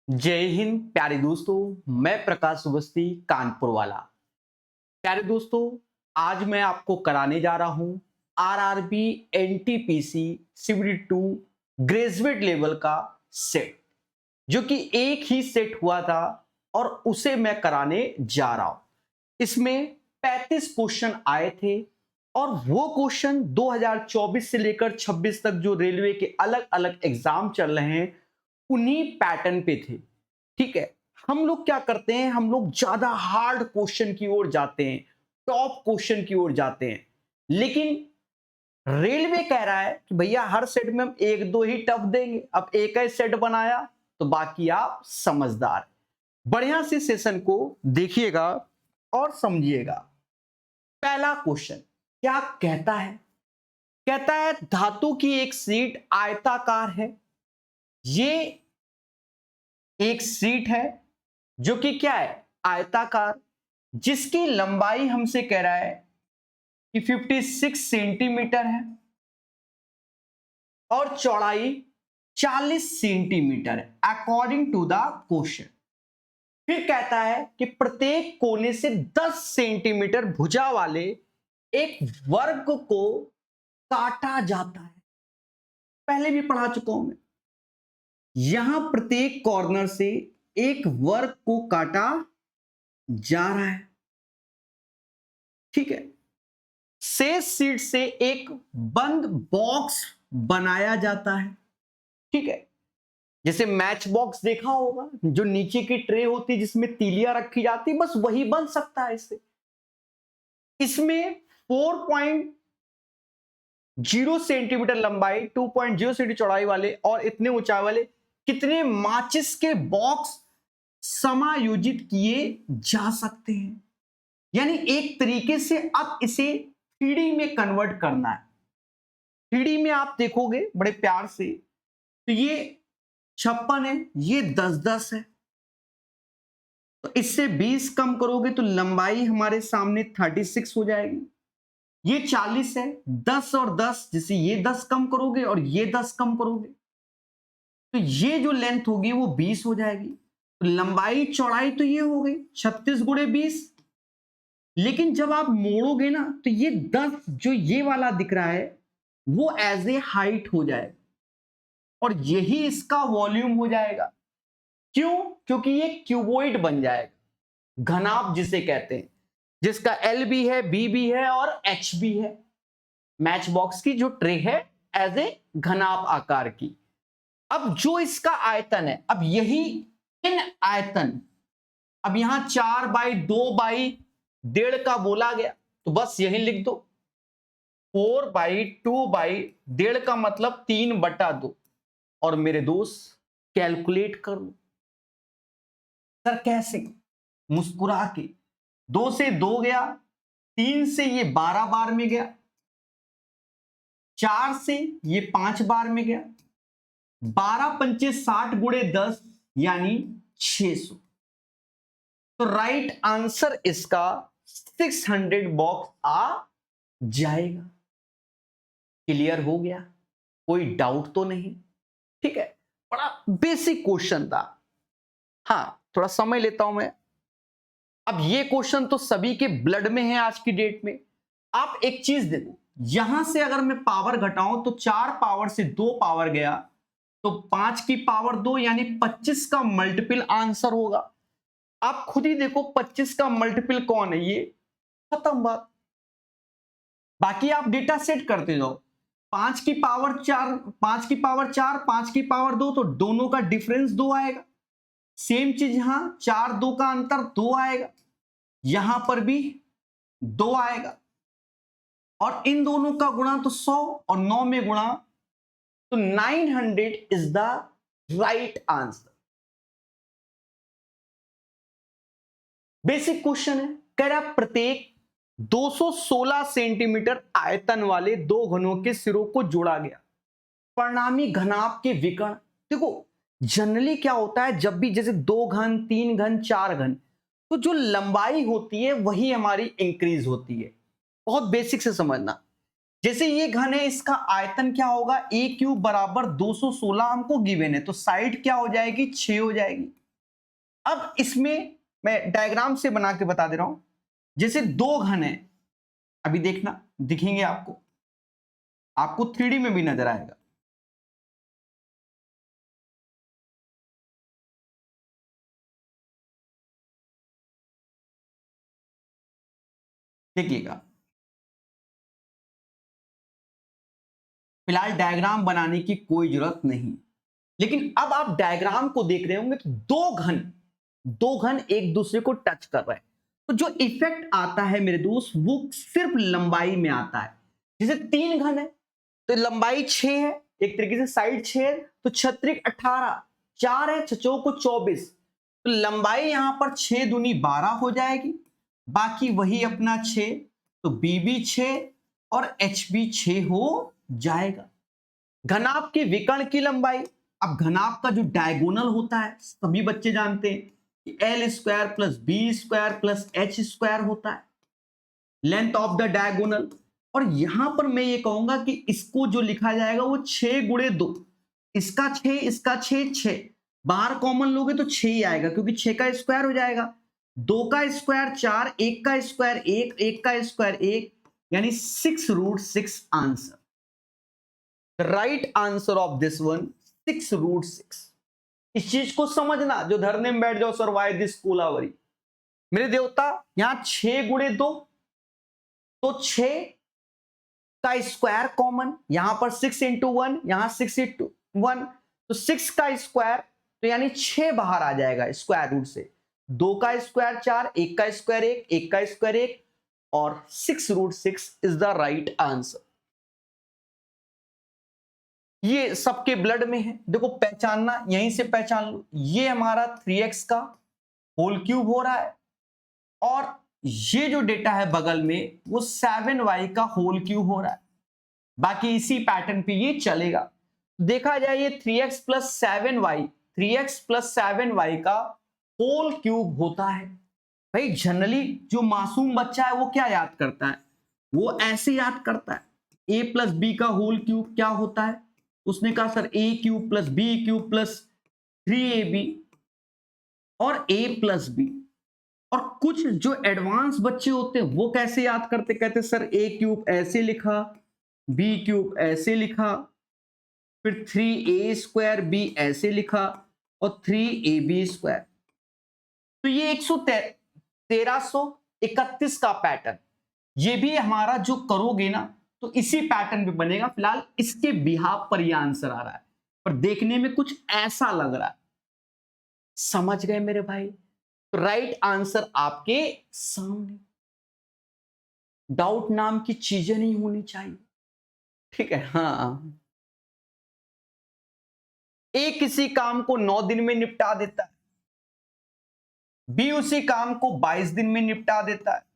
जय हिंद प्यारे दोस्तों। मैं प्रकाश अवस्थी कानपुर वाला। प्यारे दोस्तों, आज मैं आपको कराने जा रहा हूं RRB NTPC CBD 2 graduate level का सेट, जो कि एक ही सेट हुआ था और उसे मैं कराने जा रहा हूं। इसमें 35 क्वेश्चन आए थे और वो क्वेश्चन 2024 से लेकर 26 तक जो रेलवे के अलग अलग एग्जाम चल रहे हैं उन्हीं पैटर्न पे थे। ठीक है, हम लोग क्या करते हैं, हम लोग ज्यादा हार्ड क्वेश्चन की ओर जाते हैं, टॉप क्वेश्चन की ओर जाते हैं। लेकिन रेलवे कह रहा है कि भैया हर सेट में हम एक दो ही टफ देंगे। अब एक ही सेट बनाया तो बाकी आप समझदार। बढ़िया से सेशन को देखिएगा और समझिएगा। पहला क्वेश्चन क्या कहता है? कहता है धातु की एक सीट आयताकार है। ये एक सीट है जो कि क्या है, आयताकार, जिसकी लंबाई हमसे कह रहा है कि 56 सेंटीमीटर है और चौड़ाई 40 सेंटीमीटर है अकॉर्डिंग टू द क्वेश्चन। फिर कहता है कि प्रत्येक कोने से 10 सेंटीमीटर भुजा वाले एक वर्ग को काटा जाता है। पहले भी पढ़ा चुका हूं मैं। यहां प्रत्येक कॉर्नर से एक वर्ग को काटा जा रहा है। ठीक है, शेष सीट से एक बंद बॉक्स बनाया जाता है। ठीक है, जैसे मैच बॉक्स देखा होगा, जो नीचे की ट्रे होती है जिसमें तीलियां रखी जाती, बस वही बन सकता है इससे। इसमें 4.0 सेंटीमीटर लंबाई, 2.0 सेंटीमीटर चौड़ाई वाले और इतने ऊंचाई वाले कितने माचिस के बॉक्स समायोजित किए जा सकते हैं। यानी एक तरीके से अब इसे 3D में कन्वर्ट करना है। 3D में आप देखोगे बड़े प्यार से तो ये 56 है, ये 10-10 है, तो इससे 20 कम करोगे तो लंबाई हमारे सामने 36 हो जाएगी। ये 40 है, 10 और 10, जैसे ये 10 कम करोगे और ये 10 कम करोगे तो ये जो लेंथ होगी वो 20 हो जाएगी। तो लंबाई चौड़ाई तो ये हो गई 36 गुणे 20। लेकिन जब आप मोड़ोगे ना तो ये 10 जो ये वाला दिख रहा है वो एज ए हाइट हो जाएगा और यही इसका वॉल्यूम हो जाएगा। क्यों? क्योंकि ये क्यूबॉइड बन जाएगा, घनाभ जिसे कहते हैं, जिसका एल भी है, बी भी है और एच भी है। मैच बॉक्स की जो ट्रे है एज ए घनाभ आकार की। अब जो इसका आयतन है, अब यही इन आयतन, अब यहां 4/2/1.5 का बोला गया तो बस यही लिख दो। 4/2/1.5 का मतलब 3/2। और मेरे दोस्त कैलकुलेट कर लो। सर कैसे? मुस्कुरा के। 2 से 2 गया, 3 से ये 12 बार में गया, 4 से ये 5 बार में गया, 12×5 60 गुणे 10 यानी 600। तो राइट आंसर इसका 600 बॉक्स आ जाएगा। क्लियर हो गया? कोई डाउट तो नहीं? ठीक है, बड़ा बेसिक क्वेश्चन था। हाँ, थोड़ा समय लेता हूं मैं। अब ये क्वेश्चन तो सभी के ब्लड में है आज की डेट में। आप एक चीज देखो, यहां से अगर मैं पावर घटाऊं तो 4 पावर से 2 पावर गया तो 5 की पावर 2 यानी 25 का मल्टीपल आंसर होगा। आप खुद ही देखो 25 का मल्टीपल कौन है, ये खत्म बात। बाकी आप डेटा सेट करते जाओ। 5 की पावर 4, 5 की पावर 4, 5 की पावर 2, तो दोनों का डिफरेंस 2 आएगा। सेम चीज यहां 4 2 का अंतर 2 आएगा, यहां पर भी 2 आएगा और इन दोनों का गुणा तो 100 और 9 में गुणा तो 900 is the right answer. Basic question है, कह रहा प्रत्येक 216 सेंटीमीटर आयतन वाले दो घनों के सिरों को जोड़ा गया, परिणामी घनाभ के विकर्ण। देखो जनरली क्या होता है, जब भी जैसे 2 घन, 3 घन, 4 घन, तो जो लंबाई होती है वही हमारी इंक्रीज होती है। बहुत बेसिक से समझना। जैसे ये घन है, इसका आयतन क्या होगा, a³ बराबर 216 हमको गिवन है, तो साइड क्या हो जाएगी, 6 हो जाएगी। अब इसमें मैं डायग्राम से बना के बता दे रहा हूं। जैसे दो घन है, अभी देखना दिखेंगे आपको, आपको 3D में भी नजर आएगा। देखिएगा, फिलहाल डायग्राम बनाने की कोई जरूरत नहीं, लेकिन अब आप डायग्राम को देख रहे होंगे तो दो घन एक दूसरे को टच कर रहे हैं, तो जो इफेक्ट आता है मेरे दोस्त वो सिर्फ लंबाई में आता है। जैसे तीन घन है तो लंबाई 6 है, एक तरीके से साइड 6 है, तो छत्रिक 18, 4 है, छचो को 24, तो लंबाई यहां पर 6 दूनी 12 हो जाएगी, बाकी वही अपना 6, तो बी भी 6 और एच भी 6 हो जाएगा। घनाभ के विकर्ण की लंबाई, अब घनाभ का जो डायगोनल होता है सभी बच्चे जानते हैं कि L square plus B square plus H square होता है, लेंथ ऑफ द डायगोनल। और यहां पर मैं ये कहूंगा कि इसको जो लिखा जाएगा वो 6 गुणे 2, इसका 6 इसका 6, 6 बाहर कॉमन लोगे तो 6 ही आएगा क्योंकि 6 का स्क्वायर हो जाएगा, 2 का स्क्वायर 4, 1 का स्क्वायर 1, 1 का स्क्वायर 1, यानी 6√6 answer. The right answer of this one 6√6। इस चीज को समझना, जो धरने में बैठ जाओ सर वाई दिस कुलावरी, मेरे देवता यहां 6 गुणे 2, तो 6 का स्क्वायर कॉमन, यहां पर 6 इंटू 1, यहां 6 इंटू 1, तो 6 का स्क्वायर, तो यानी 6 बाहर आ जाएगा स्क्वायर रूट से, 2 का स्क्वायर 4, 1 का स्क्वायर 1, 1 का स्क्वायर 1, और 6√6 इज द राइट आंसर। ये सबके ब्लड में है, देखो पहचानना यहीं से पहचान लो, ये हमारा 3x का होल क्यूब हो रहा है, और ये जो डेटा है बगल में वो 7y का होल क्यूब हो रहा है। बाकी इसी पैटर्न पे ये चलेगा। देखा जाए ये 3x plus 7y, 3x plus 7y का होल क्यूब होता है। भाई जनरली जो मासूम बच्चा है वो क्या याद करता है, वो ऐसे याद करता है, a प्लस बी का होल क्यूब क्या होता है, उसने कहा sir a cube plus B cube plus 3ab और a प्लस बी। और कुछ जो एडवांस बच्चे होते हैं वो कैसे याद करते, कहते सर a क्यूब ऐसे लिखा, b क्यूब ऐसे लिखा, फिर 3a स्क्वायर b ऐसे लिखा और 3ab स्क्वायर। तो ये 1331 का पैटर्न, ये भी हमारा जो करोगे ना तो इसी पैटर्न पे बनेगा। फिलहाल इसके बिहाफ पर ये आंसर आ रहा है, पर देखने में कुछ ऐसा लग रहा है। समझ गए मेरे भाई? तो राइट आंसर आपके सामने, डाउट नाम की चीजें नहीं होनी चाहिए, ठीक है? हाँ, ए किसी काम को 9 दिन में निपटा देता है, बी उसी काम को 22 दिन में निपटा देता है,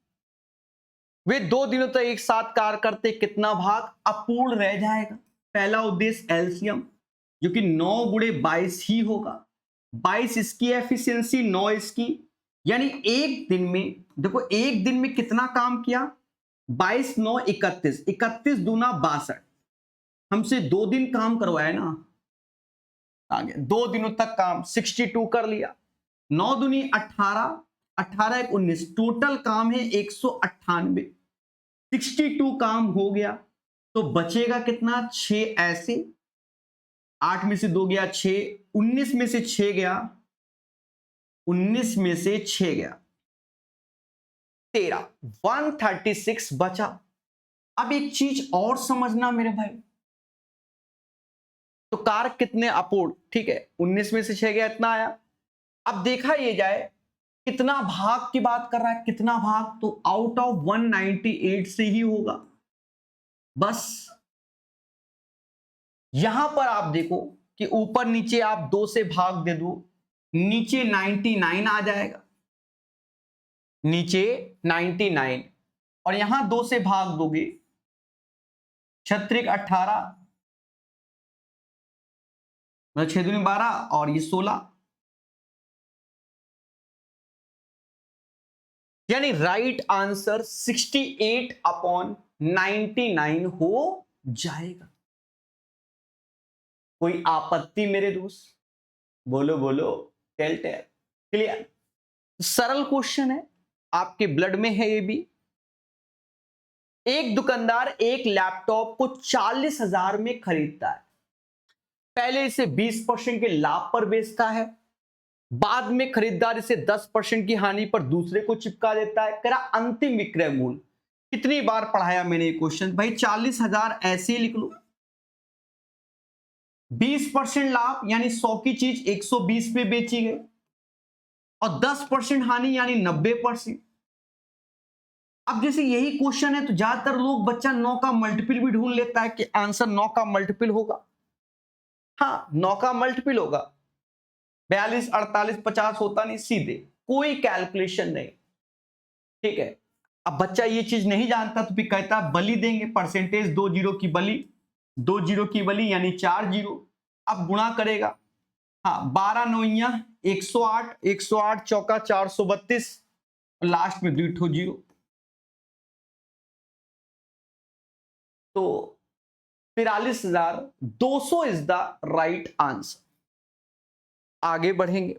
वे 2 दिनों तक एक साथ कार्य करते, कितना भाग अपूर्ण रह जाएगा? पहला उद्देश्य एलसीएम, जो कि 9 गुणे 22 ही होगा, 22 इसकी एफिशिएंसी, 9 इसकी, यानी एक दिन में देखो, एक दिन में कितना काम किया, 22 9 31, 31 दूना 62, हमसे 2 दिन काम करवाया ना, आगे 2 दिनों तक काम 62 कर लिया, 9 दूनी 18, 18 1 19, टोटल काम है 198, 62 काम हो गया, तो बचेगा कितना, 6 ऐसे, 8 में से 2 गया 6, 19 में से 6 गया, 19 में से 6 गया 13, 136 बचा। अब एक चीज और समझना मेरे भाई, तो कारक कितने अपूर्ण, ठीक है, 19 में से 6 गया, इतना आया। अब देखा ये जाए कितना भाग की बात कर रहा है, कितना भाग, तो आउट ऑफ 198 से ही होगा। बस यहां पर आप देखो कि ऊपर नीचे आप 2 से भाग दे दो, नीचे 99 आ जाएगा, नीचे 99, और यहां 2 से भाग दोगे, छत्रिक 18, मतलब 6 दूनी 12 और ये 16, यानी राइट आंसर 68/99 हो जाएगा। कोई आपत्ति मेरे दोस्त? बोलो बोलो, टेल टेल। क्लियर? सरल क्वेश्चन है, आपके ब्लड में है ये भी। एक दुकानदार एक लैपटॉप को 40,000 में खरीदता है। पहले इसे 20% के लाभ पर बेचता है, बाद में खरीदार इसे 10% की हानि पर दूसरे को चिपका देता है। करा अंतिम विक्रय मूल्य। कितनी बार पढ़ाया मैंने ये क्वेश्चन भाई, 40,000 ऐसे ही लिख लो, 20% लाभ यानी 100 की चीज 120 पे बेची गई, और 10% हानि यानी 90%। अब जैसे यही क्वेश्चन है तो ज्यादातर लोग बच्चा 9 का मल्टीपल भी ढूंढ लेता है कि आंसर 9 का मल्टीपल होगा। हाँ, 9 का मल्टीपल होगा, 42, 48, 50 होता नहीं, सीधे कोई कैलकुलेशन नहीं। ठीक है, अब बच्चा ये चीज नहीं जानता तो भी कहता है बली देंगे, परसेंटेज 2 जीरो की बली, 2 जीरो की बली यानी 4 जीरो। अब गुणा करेगा, हाँ 12 नौइया 108, 108 चौका 432, लास्ट में 2 जीरो, तो 43,200 इज द राइट आंसर। आगे बढ़ेंगे,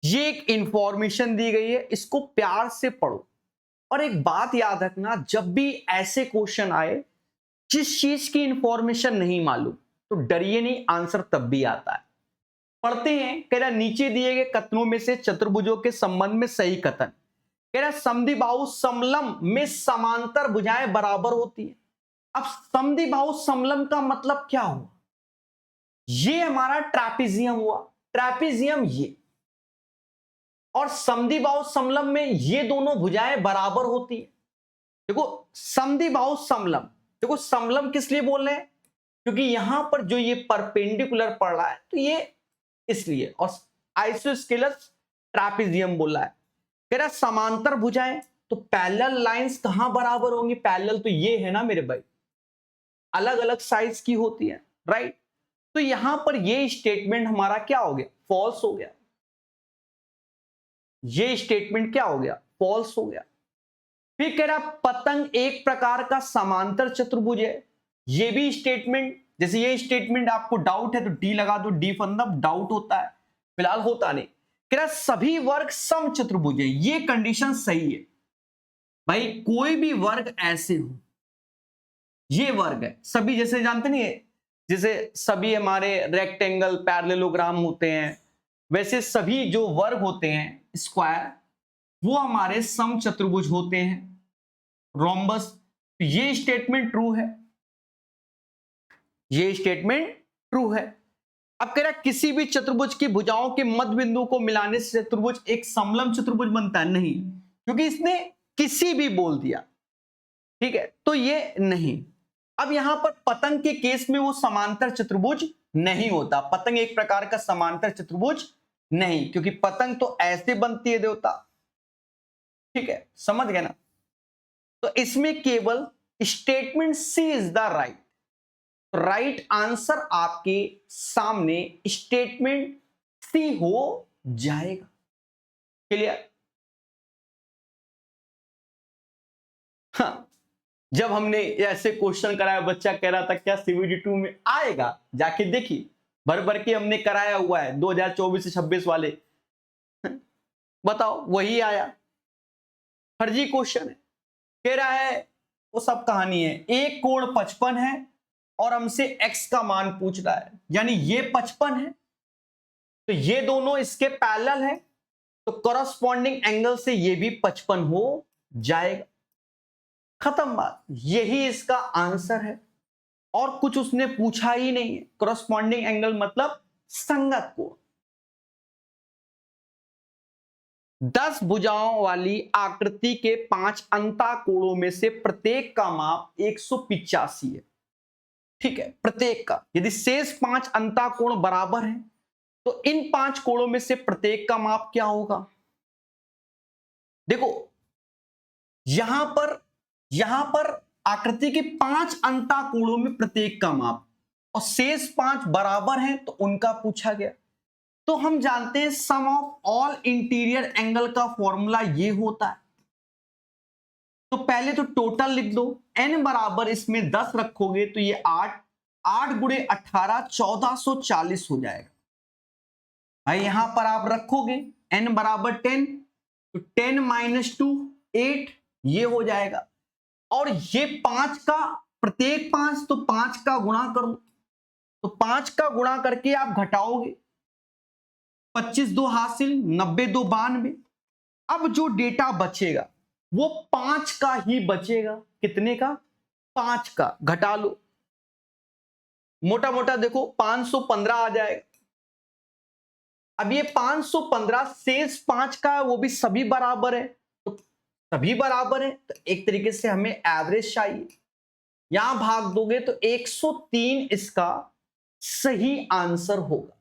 ये एक इंफॉर्मेशन दी गई है, इसको प्यार से पढ़ो। और एक बात याद रखना, जब भी ऐसे क्वेश्चन आए जिस चीज की इंफॉर्मेशन नहीं मालूम तो डरिए नहीं, आंसर तब भी आता है। पढ़ते हैं, कह रहा नीचे दिए गए कथनों में से चतुर्भुजों के संबंध में सही कथन। कह रहा समद्विबाहु समलम में समांतर भुजाएं बराबर होती है। अब समद्विबाहु समलम का मतलब क्या हुआ? ये हमारा ट्रैपेजियम हुआ, ट्रैपेजियम ये, और समद्विबाहु समलम में ये दोनों भुजाएं बराबर होती है। देखो समद्विबाहु समलम, देखो समलम किस लिए बोल रहे हैं? क्योंकि यहां पर जो ये परपेंडिकुलर पड़ रहा है तो ये इसलिए, और आइसोस्केलस ट्रैपेजियम बोला है। कह रहा समांतर भुजाएं, तो पैरेलल लाइंस कहां बराबर होंगी? पैरेलल तो ये है ना मेरे भाई, अलग अलग साइज की होती है, राइट? तो यहां पर ये स्टेटमेंट हमारा क्या हो गया? फॉल्स हो गया। ये स्टेटमेंट क्या हो गया? फॉल्स हो गया। फिर कह रहा पतंग एक प्रकार का समांतर चतुर्भुज है। ये भी स्टेटमेंट, जैसे ये स्टेटमेंट आपको डाउट है तो डी लगा दो, डी मतलब डाउट होता है, फिलहाल होता नहीं। कह रहा सभी वर्ग सम चतुर्भुज है, ये कंडीशन सही है भाई। कोई भी वर्ग ऐसे हो, ये वर्ग है सभी, जैसे जानते नहीं है, जैसे सभी हमारे रेक्टेंगल पैरेललोग्राम होते हैं, वैसे सभी जो वर्ग होते हैं स्क्वायर, वो हमारे सम चतुर्भुज होते हैं, रोम्बस। ये स्टेटमेंट ट्रू है, ये स्टेटमेंट ट्रू है। अब कह रहा किसी भी चतुर्भुज की भुजाओं के मध्य बिंदु को मिलाने से चतुर्भुज एक समलम चतुर्भुज बनता है, नहीं, क्योंकि इसने किसी भी बोल दिया, ठीक है, तो ये नहीं। अब यहां पर पतंग के केस में वो समांतर चतुर्भुज नहीं होता, पतंग एक प्रकार का समांतर चतुर्भुज नहीं, क्योंकि पतंग तो ऐसे बनती है देवता, ठीक है, समझ गए ना? तो इसमें केवल statement C is the right, right answer आपके सामने स्टेटमेंट सी हो जाएगा। क्लियर? हाँ, जब हमने ऐसे क्वेश्चन कराया, बच्चा कह रहा था क्या CBT 2 में आएगा, जाके देखिए, भर भर के हमने कराया हुआ है 2024 से 26 वाले, बताओ वही आया। फर्जी क्वेश्चन है, कह रहा है वो सब कहानी है, एक कोण 55 है और हमसे x का मान पूछ रहा है, यानी ये 55 है तो ये दोनों इसके पैरेलल है, तो कॉरस्पॉन्डिंग एंगल से ये भी 55 हो जाएगा। खत्म बात, यही इसका आंसर है, और कुछ उसने पूछा ही नहीं है। कॉरस्पॉन्डिंग एंगल मतलब संगत कोण। 10 भुजाओं वाली आकृति के 5 अंतःकोणों में से प्रत्येक का माप 185 है, ठीक है, प्रत्येक का। यदि शेष 5 अंतःकोण बराबर हैं तो इन 5 कोणों में से प्रत्येक का माप क्या होगा? देखो यहां पर आकृति के 5 अंतःकोणों में प्रत्येक का माप, और शेष 5 बराबर हैं तो उनका पूछा गया। तो हम जानते हैं सम ऑफ ऑल इंटीरियर एंगल का फॉर्मूला ये होता है, तो पहले तो टोटल लिख दो, n बराबर इसमें 10 रखोगे तो ये 8 गुणे 18 1440 हो जाएगा भाई यहां पर आप रखोगे n बराबर 10, तो 10 माइनस 2 8 ये हो जाएगा। और ये 5 का प्रत्येक 5 तो 5 का गुणा कर लो, तो 5 का गुणा करके आप घटाओगे, 25 दो हासिल, 90 दो 92। अब जो डेटा बचेगा वो 5 का ही बचेगा। कितने का? 5 का। घटा लो, मोटा मोटा देखो 515 आ जाएगा। अब ये 515 शेष 5 का है, वो भी सभी बराबर है, तो सभी बराबर है, तो एक तरीके से हमें एवरेज चाहिए। यहां भाग दोगे तो 103 इसका सही आंसर होगा।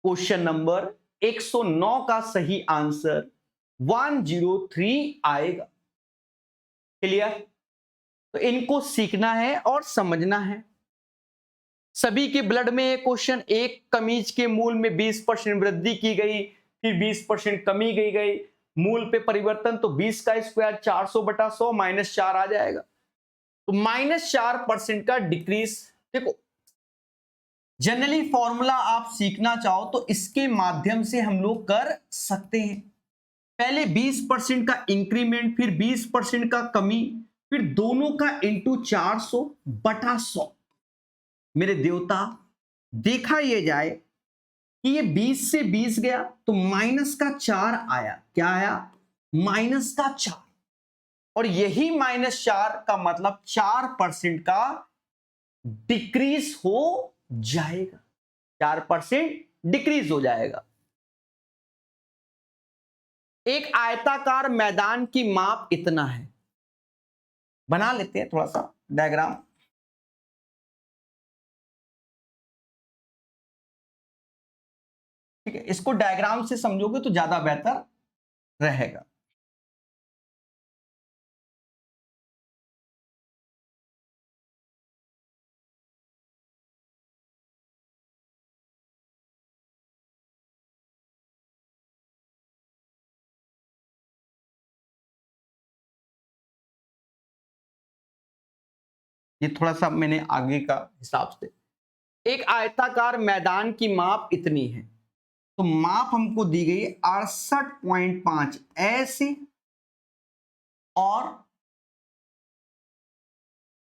क्वेश्चन नंबर 109 का सही आंसर 103 आएगा। क्लियर? तो इनको सीखना है और समझना है। सभी के ब्लड में ये क्वेश्चन, एक कमीज के मूल में 20% वृद्धि की गई, फिर 20% कमी की गई, मूल पे परिवर्तन, तो 20 का स्क्वायर 400/100 -4 आ जाएगा। तो -4% का डिक्रीज। देखो जनरली फॉर्मूला आप सीखना चाहो तो इसके माध्यम से हम लोग कर सकते हैं। पहले 20% का इंक्रीमेंट, फिर 20% का कमी, फिर दोनों का इंटू 400/100। मेरे देवता देखा यह जाए कि ये 20 से 20 गया तो -4 आया। क्या आया? -4। और यही -4 का मतलब 4% का डिक्रीज हो जाएगा। 4% डिक्रीज हो जाएगा। एक आयताकार मैदान की माप इतना है। बना लेते हैं थोड़ा सा डायग्राम। ठीक है, इसको डायग्राम से समझोगे तो ज्यादा बेहतर रहेगा। ये थोड़ा सा मैंने आगे का हिसाब से, एक आयताकार मैदान की माप इतनी है, तो माप हमको दी गई 68.5 ऐसे और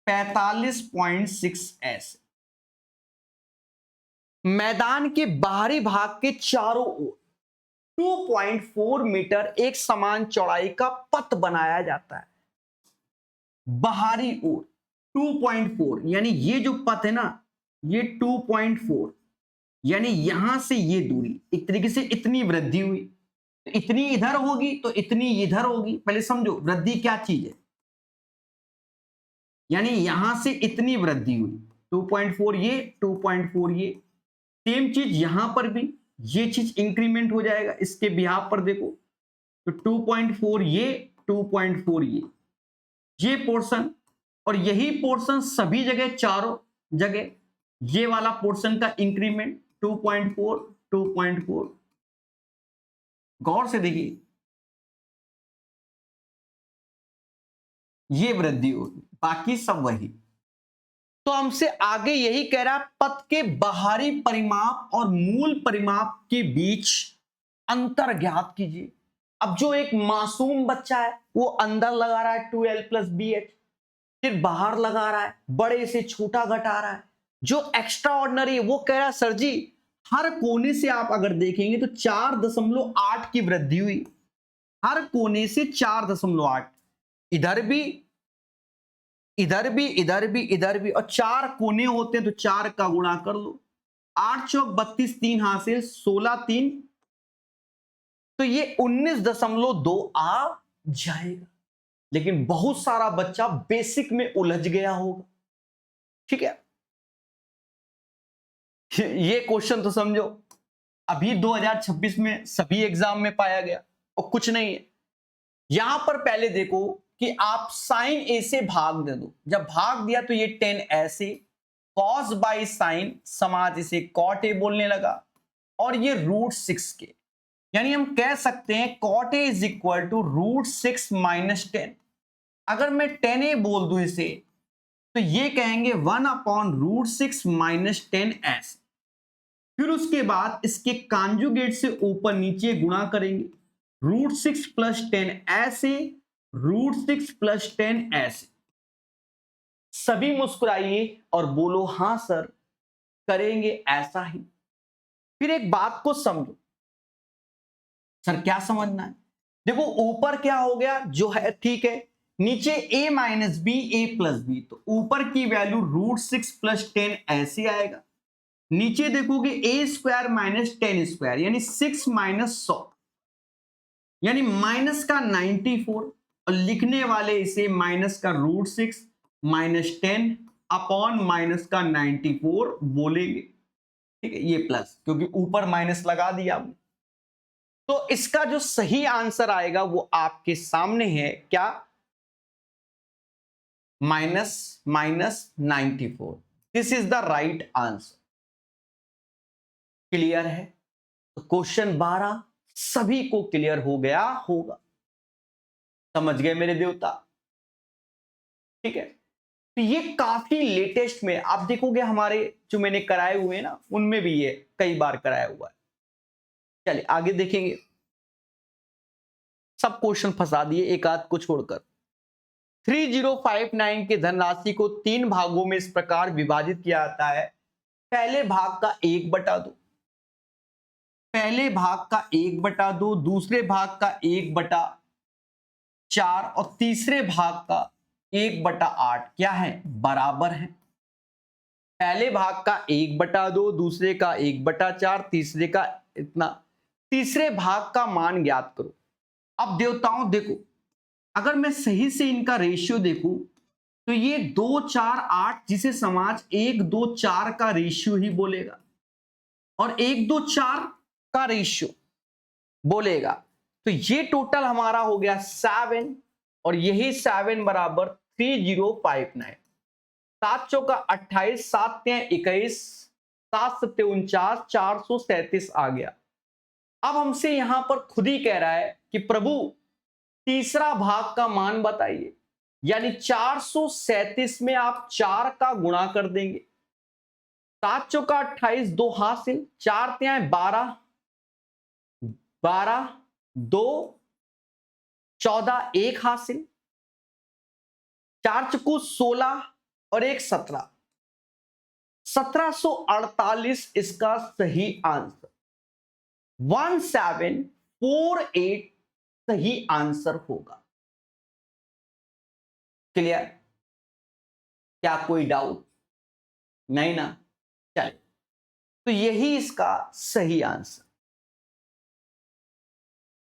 45.6 ऐसे। मैदान के बाहरी भाग के चारों ओर 2.4 मीटर एक समान चौड़ाई का पथ बनाया जाता है। बाहरी ओर 2.4, यानी ये जो पथ है ना, ये 2.4, यानी यहां से ये दूरी, एक तरीके से इतनी वृद्धि हुई, तो इतनी इधर होगी तो इतनी इधर होगी। पहले समझो वृद्धि क्या चीज है, यानी यहां से इतनी वृद्धि हुई, 2.4 ये, 2.4 ये। सेम चीज यहां पर भी, ये चीज इंक्रीमेंट हो जाएगा। इसके बिहाफ पर देखो तो 2.4 ये, 2.4 ये पोर्शन, और यही पोर्शन सभी जगह, चारों जगह ये वाला पोर्शन का इंक्रीमेंट 2.4 2.4। गौर से देखिए, ये वृद्धि होगी, बाकी सब वही। तो हमसे आगे यही कह रहा है, पथ के बाहरी परिमाप और मूल परिमाप के बीच अंतर ज्ञात कीजिए। अब जो एक मासूम बच्चा है वो अंदर लगा रहा है 2l + bh, फिर बाहर लगा रहा है, बड़े से छोटा घटा रहा है। जो एक्स्ट्रा ऑर्डिनरी वो कह रहा है सर जी हर कोने से आप अगर देखेंगे तो 4.8 की वृद्धि हुई, हर कोने से 4.8, इधर भी इधर भी इधर भी इधर भी, और 4 कोने होते हैं तो 4 का गुणा कर लो, 8 चौक 32, 3 हासिल, 16 3, तो ये 19.2 आ जाएगा। लेकिन बहुत सारा बच्चा बेसिक में उलझ गया होगा। ठीक है, ये क्वेश्चन तो समझो अभी 2026 में सभी एग्जाम में पाया गया और कुछ नहीं है। यहां पर पहले देखो कि आप साइन ए से भाग दे दो, जब भाग दिया तो ये 10 ऐसे, कॉस बाई साइन समाज इसे कॉट ए बोलने लगा, और ये √6 के, यानी हम कह सकते हैं cot A is equal to √6 - 10। अगर मैं 10a बोल दूं इसे तो ये कहेंगे 1/√6 - 10 ऐसे। फिर उसके बाद इसके कांजुगेट से ऊपर नीचे गुणा करेंगे, √6 + 10 ऐसे, √6 + 10 ऐसे। सभी मुस्कुराइए और बोलो हां सर, करेंगे ऐसा ही। फिर एक बात को समझो, सर क्या समझना है? देखो ऊपर क्या हो गया जो है ठीक है, नीचे a - b a + b, तो ऊपर की वैल्यू √6 + 10 ऐसे आएगा। नीचे देखोगे a² - 10² यानी 6 - 100 यानी माइनस का 94, और लिखने वाले इसे माइनस का √6 - 10 अपॉन माइनस का 94 बोलेंगे। ठीक है, ये प्लस क्योंकि ऊपर माइनस लगा दिया आपने। तो इसका जो सही आंसर आएगा वो आपके सामने है, क्या? -94। This is the right answer. Clear है? तो क्वेश्चन 12 सभी को क्लियर हो गया होगा। समझ गए मेरे देवता? ठीक है, तो ये काफी लेटेस्ट में आप देखोगे, हमारे जो मैंने कराए हुए हैं ना उनमें भी ये कई बार कराया हुआ है। चलिए आगे देखेंगे। सब क्वेश्चन फंसा दिए एक आध को छोड़कर। 3059 की धनराशि को 3 भागों में इस प्रकार विभाजित किया जाता है। पहले भाग का 1/2, पहले भाग का 1/2, दूसरे भाग का 1/4 और तीसरे भाग का 1/8 क्या है? बराबर है। पहले भाग का 1/2, दूसरे का 1/4, तीसरे का इतना। तीसरे भाग का मान ज्ञात करो। अब देवताओं देखो, अगर मैं सही से इनका रेशियो देखूं तो ये 2 4 8 जिसे समाज 1 2 4 का रेशियो ही बोलेगा, और 1 2 4 का रेशियो बोलेगा। तो ये टोटल हमारा हो गया 7, और यही 7 बराबर 3059। 7 चौका 28, 7 तियां 21, 7 सत्ते 49, 437 आ गया। अब हमसे यहां पर खुद ही कह रहा है कि प्रभु तीसरा भाग का मान बताइए, यानी 437 में आप 4 का गुणा कर देंगे। 7 चौका 28, 2 हासिल, 4 तियां 12, 12 2 14, 1 हासिल, 4 चुकू 16 और 1 17, 1748 इसका सही आंसर। 1748 सही आंसर होगा। क्लियर? क्या कोई डाउट? नहीं ना? चलिए, तो यही इसका सही आंसर।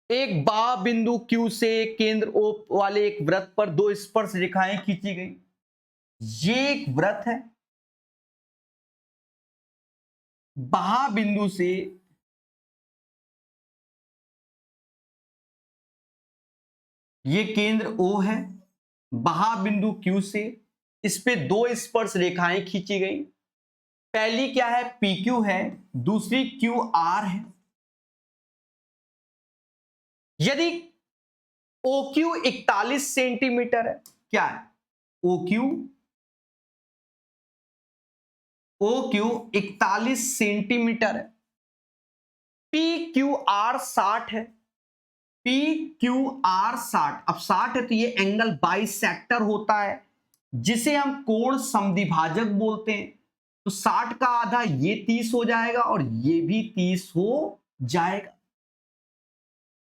एक बा बिंदु Q से केंद्र O वाले एक वृत्त पर 2 स्पर्श रेखाएं खींची गई। ये एक वृत्त है। बहा बिंदु से ये केंद्र O है, बहा बिंदु Q से इस पे 2 स्पर्श रेखाएं खींची गई। पहली क्या है? PQ है, दूसरी QR है। यदि OQ 41 सेंटीमीटर है, क्या है? OQ 41 सेंटीमीटर है। PQR 60 है, PQR 60। अब 60 है तो ये एंगल बाइसेक्टर होता है, जिसे हम कोण समद्विभाजक बोलते हैं। तो 60 का आधा ये 30 हो जाएगा और ये भी 30 हो जाएगा।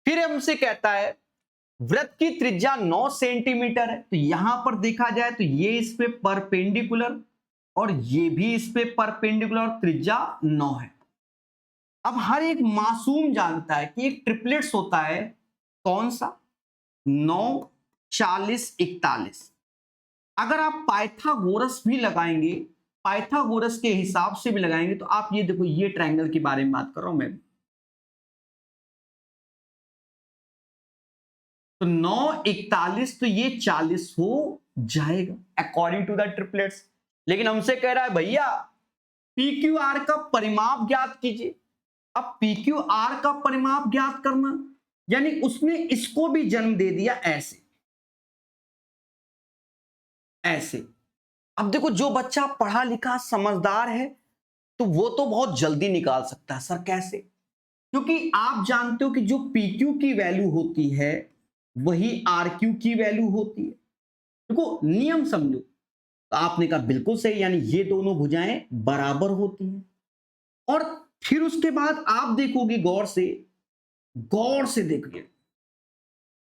फिर हमसे कहता है वृत्त की त्रिज्या 9 सेंटीमीटर है, तो यहां पर देखा जाए तो ये इस पे परपेंडिकुलर और ये भी इस पे परपेंडिकुलर, त्रिज्या 9 है। अब हर एक मासूम जानता है कि एक ट्रिपलेट्स होता है, कौन सा? 9 40 41। अगर आप पाइथागोरस भी लगाएंगे, पाइथागोरस के हिसाब से भी लगाएंगे, तो आप ये देखो, ये ट्रायंगल के बारे में बात कर रहा हूं मैं। तो 9 41 तो ये 40 हो जाएगा अकॉर्डिंग टू द ट्रिपलेट्स। लेकिन हमसे कह रहा है भैया PQR का परिमाप ज्ञात कीजिए। अब PQR का परिमाप ज्ञात करना, यानी उसने इसको भी जन्म दे दिया ऐसे ऐसे। अब देखो, जो बच्चा पढ़ा लिखा समझदार है तो वो तो बहुत जल्दी निकाल सकता है। सर कैसे? क्योंकि आप जानते हो कि जो PQ की वैल्यू होती है वही RQ की वैल्यू होती है। देखो नियम समझो। तो आपने कहा बिल्कुल सही, यानी ये दोनों भुजाएं बराबर होती हैं। और फिर उसके बाद आप देखोगे गौर से देखिए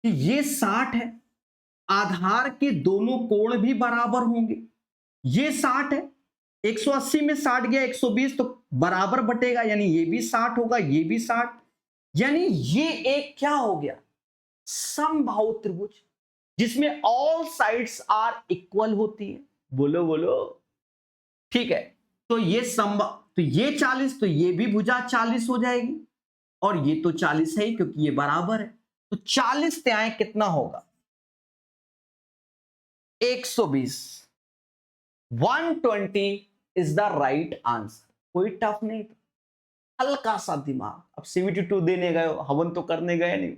कि ये 60 है, आधार के दोनों कोण भी बराबर होंगे। ये 60 है, 180 में 60 गया 120 तो बराबर बटेगा, यानी ये भी 60 होगा, ये भी 60, यानी ये एक क्या हो गया, समबाहु त्रिभुज जिसमें ऑल साइड्स आर इक्वल होती है। बोलो बोलो, ठीक है। तो ये तो ये 40, तो ये भी भुजा 40 हो जाएगी, और ये तो 40 है ही क्योंकि ये बराबर है। तो 40 त्याएं कितना होगा, 120। 120 इज द राइट आंसर। कोई टफ नहीं था, हल्का सा दिमाग। अब CVT 2 देने गए हो, हवन तो करने गए नहीं।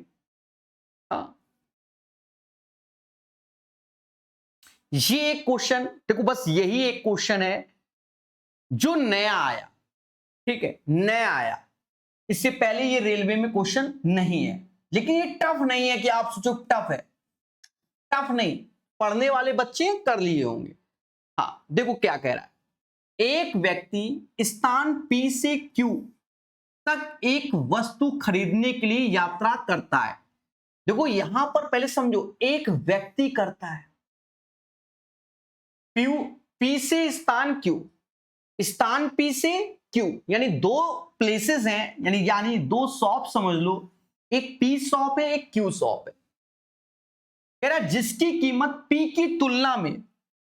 हाँ, ये एक क्वेश्चन देखो, बस यही एक क्वेश्चन है जो नया आया, ठीक है, नया आया। इससे पहले ये रेलवे में क्वेश्चन नहीं है, लेकिन ये टफ नहीं है कि आप सोचो टफ है। टफ नहीं, पढ़ने वाले बच्चे कर लिए होंगे। हाँ देखो क्या कह रहा है, एक व्यक्ति स्थान P से Q तक एक वस्तु खरीदने के लिए यात्रा करता है। देखो यहां पर पहले समझो, एक व्यक्ति करता है। P से स्थान Q, स्थान P से Q, यानी दो प्लेसेस हैं, यानी दो शॉप समझ लो, एक P शॉप है, एक Q शॉप है। कह रहा जिसकी कीमत P की तुलना में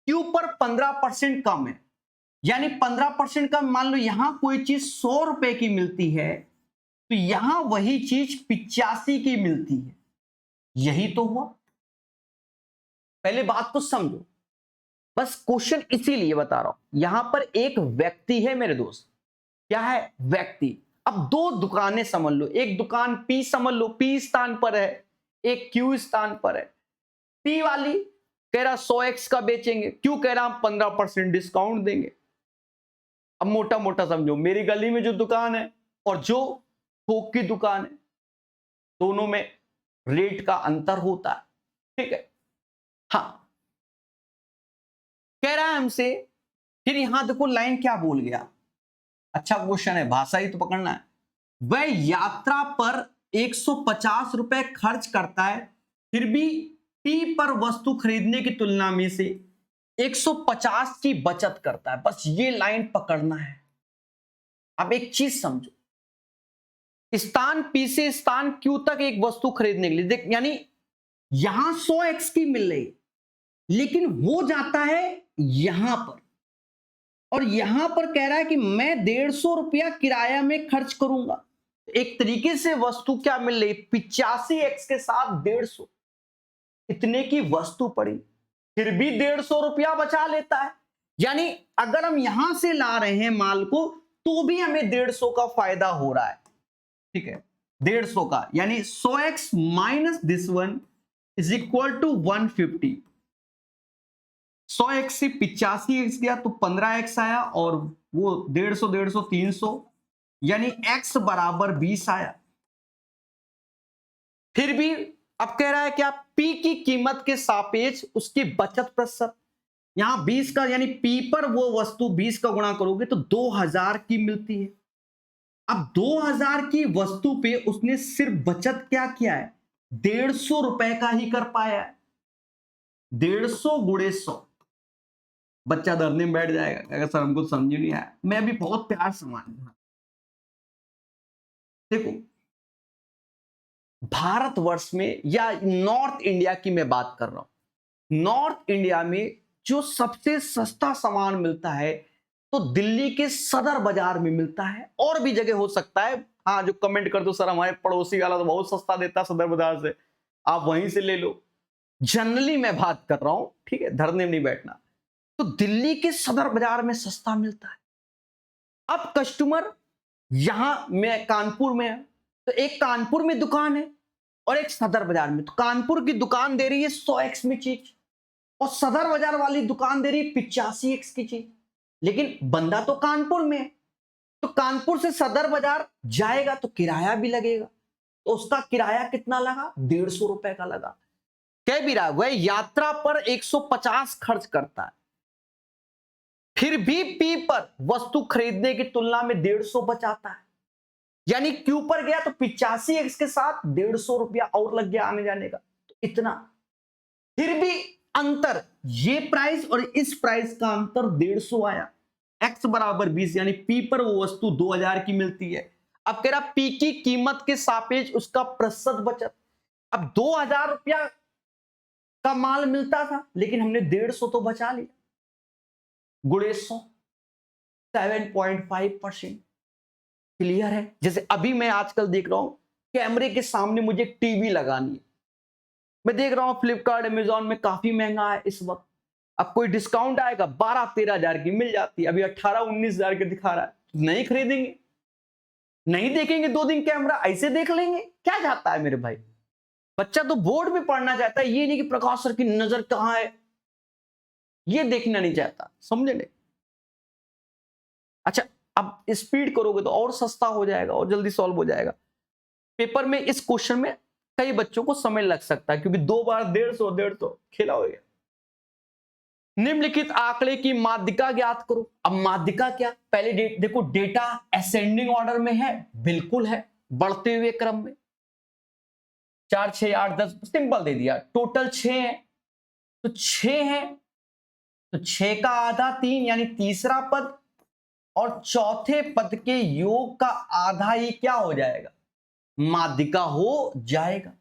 Q पर 15% कम है, यानी 15% कम। मान लो यहां कोई चीज 100 रुपए की मिलती है, तो यहां वही चीज 85 की मिलती है। यही तो हुआ। पहले बात तो समझो, बस क्वेश्चन इसीलिए बता रहा हूं। यहां पर एक व्यक्ति है मेरे दोस्त, क्या है, व्यक्ति। अब दो दुकानें समझ लो, एक दुकान P समझ लो, P स्थान पर है, एक Q स्थान पर है। P वाली कह रहा 100x का बेचेंगे, Q कह रहा हम 15% डिस्काउंट देंगे। अब मोटा मोटा समझो, मेरी गली में जो दुकान है और जो थोक की दुकान है, दोनों में रेट का अंतर होता है, ठीक है। हाँ, कह रहा है हमसे, फिर यहां देखो लाइन क्या बोल गया, अच्छा क्वेश्चन है, भाषा ही तो पकड़ना है। वह यात्रा पर 150 रुपए खर्च करता है, फिर भी P पर वस्तु खरीदने की तुलना में से 150 की बचत करता है। बस ये लाइन पकड़ना है। अब एक चीज समझो, स्थान P से स्थान Q तक एक वस्तु खरीदने के लिए देख, यानी यहां 100x की मिल रही, लेकिन वो जाता है यहां पर, और यहां पर कह रहा है कि मैं 150 रुपया किराया में खर्च करूंगा। एक तरीके से वस्तु क्या मिल रही, 85x के साथ 150, इतने की वस्तु पड़ी, फिर भी 150 रुपया बचा लेता है। यानी अगर हम यहां से ला रहे हैं माल को, तो भी हमें 150 का फायदा हो रहा है, ठीक है, 150 का, यानी 100x minus this one is equal to 150। 100x से 85x गया तो 15x आया, और वो 150 300, यानी x बराबर 20 आया। फिर भी अब कह रहा है कि आप P की कीमत के सापेक्ष उसकी बचत प्रतिशत, यहां 20 का, यानी P पर वो वस्तु 20 का गुणा करोगे तो 2000 की मिलती है। अब 2000 की वस्तु पे उसने सिर्फ बचत क्या किया है, 150 रुपए का ही कर पाया है। 150 गुणे 100, बच्चा धरने में बैठ जाएगा, अगर सर हमको समझ नहीं आया। मैं भी बहुत प्यार से मान, देखो भारतवर्ष में या नॉर्थ इंडिया की मैं बात कर रहा हूं, नॉर्थ इंडिया में जो सबसे सस्ता सामान मिलता है तो दिल्ली के सदर बाजार में मिलता है, और भी जगह हो सकता है। हाँ, जो कमेंट कर दो सर हमारे पड़ोसी वाला तो बहुत सस्ता देता है सदर बाजार से, आप वहीं से ले लो। जनरली मैं बात कर रहा हूं, ठीक है, धरने में नहीं बैठना। तो दिल्ली के सदर बाजार में सस्ता मिलता है। अब कस्टमर यहां में कानपुर में है, तो एक कानपुर में दुकान है और एक सदर बाजार में। तो कानपुर की दुकान दे रही है 100x में चीज, और सदर बाजार वाली दुकान दे रही है 85x की चीज, लेकिन बंदा तो कानपुर में है, तो कानपुर से सदर बाजार जाएगा तो किराया भी लगेगा, तो उसका किराया कितना लगा? 150 रुपए का लगा। कह भी रहा है वह यात्रा पर 150 खर्च करता है, फिर भी पी पर वस्तु खरीदने की तुलना में 150 बचाता है। यानी क्यू पर गया तो 85x के साथ 150 रुपया और लग गया आने जाने का, तो इतना। फिर भी अंतर, ये प्राइस और इस प्राइस का अंतर 150 आया। x बराबर 20, यानी पी पर वो वस्तु 2000 की मिलती है। अब कह रहा पी की कीमत के सापेक्ष उसका प्रतिशत बचत। अब 2000 रुपया का माल मिलता था, लेकिन हमने 150 तो बचा लिया, गुणे 100, 7.5%। क्लियर है? जैसे अभी मैं आजकल देख रहा हूं, कैमरे के सामने मुझे एक टीवी लगानी है, मैं देख रहा हूं फ्लिपकार्ट अमेजॉन में काफी महंगा है इस वक्त। अब कोई डिस्काउंट आएगा, 12-13 हजार की मिल जाती है, अभी 18-19 हजार के दिखा रहा है, नहीं खरीदेंगे, नहीं देखेंगे 2 दिन कैमरा, ऐसे देख लेंगे। क्या चाहता है मेरे भाई? बच्चा तो बोर्ड में पढ़ना चाहता है, ये नहीं कि प्रकाश सर की नजर कहां है, ये देखना नहीं चाहता। समझे नहीं? अच्छा, अब स्पीड करोगे तो और सस्ता हो जाएगा और जल्दी सॉल्व हो जाएगा। पेपर में इस क्वेश्चन में कई बच्चों को समय लग सकता है, क्योंकि 2 बार 150 खेला हो गया। निम्नलिखित आंकड़े की माध्यिका ज्ञात करो। अब माध्यिका क्या? पहले देखो, डेटा असेंडिंग ऑर्डर में है, बिल्कुल है, बढ़ते हुए क्रम में। 4, 6, 8, 10 सिंपल दे दिया। टोटल 6 है, तो 6 है तो 6 का आधा 3, यानी तीसरा पद, और चौथे पद के योग का आधा ही क्या हो जाएगा? माध्यिका हो जाएगा।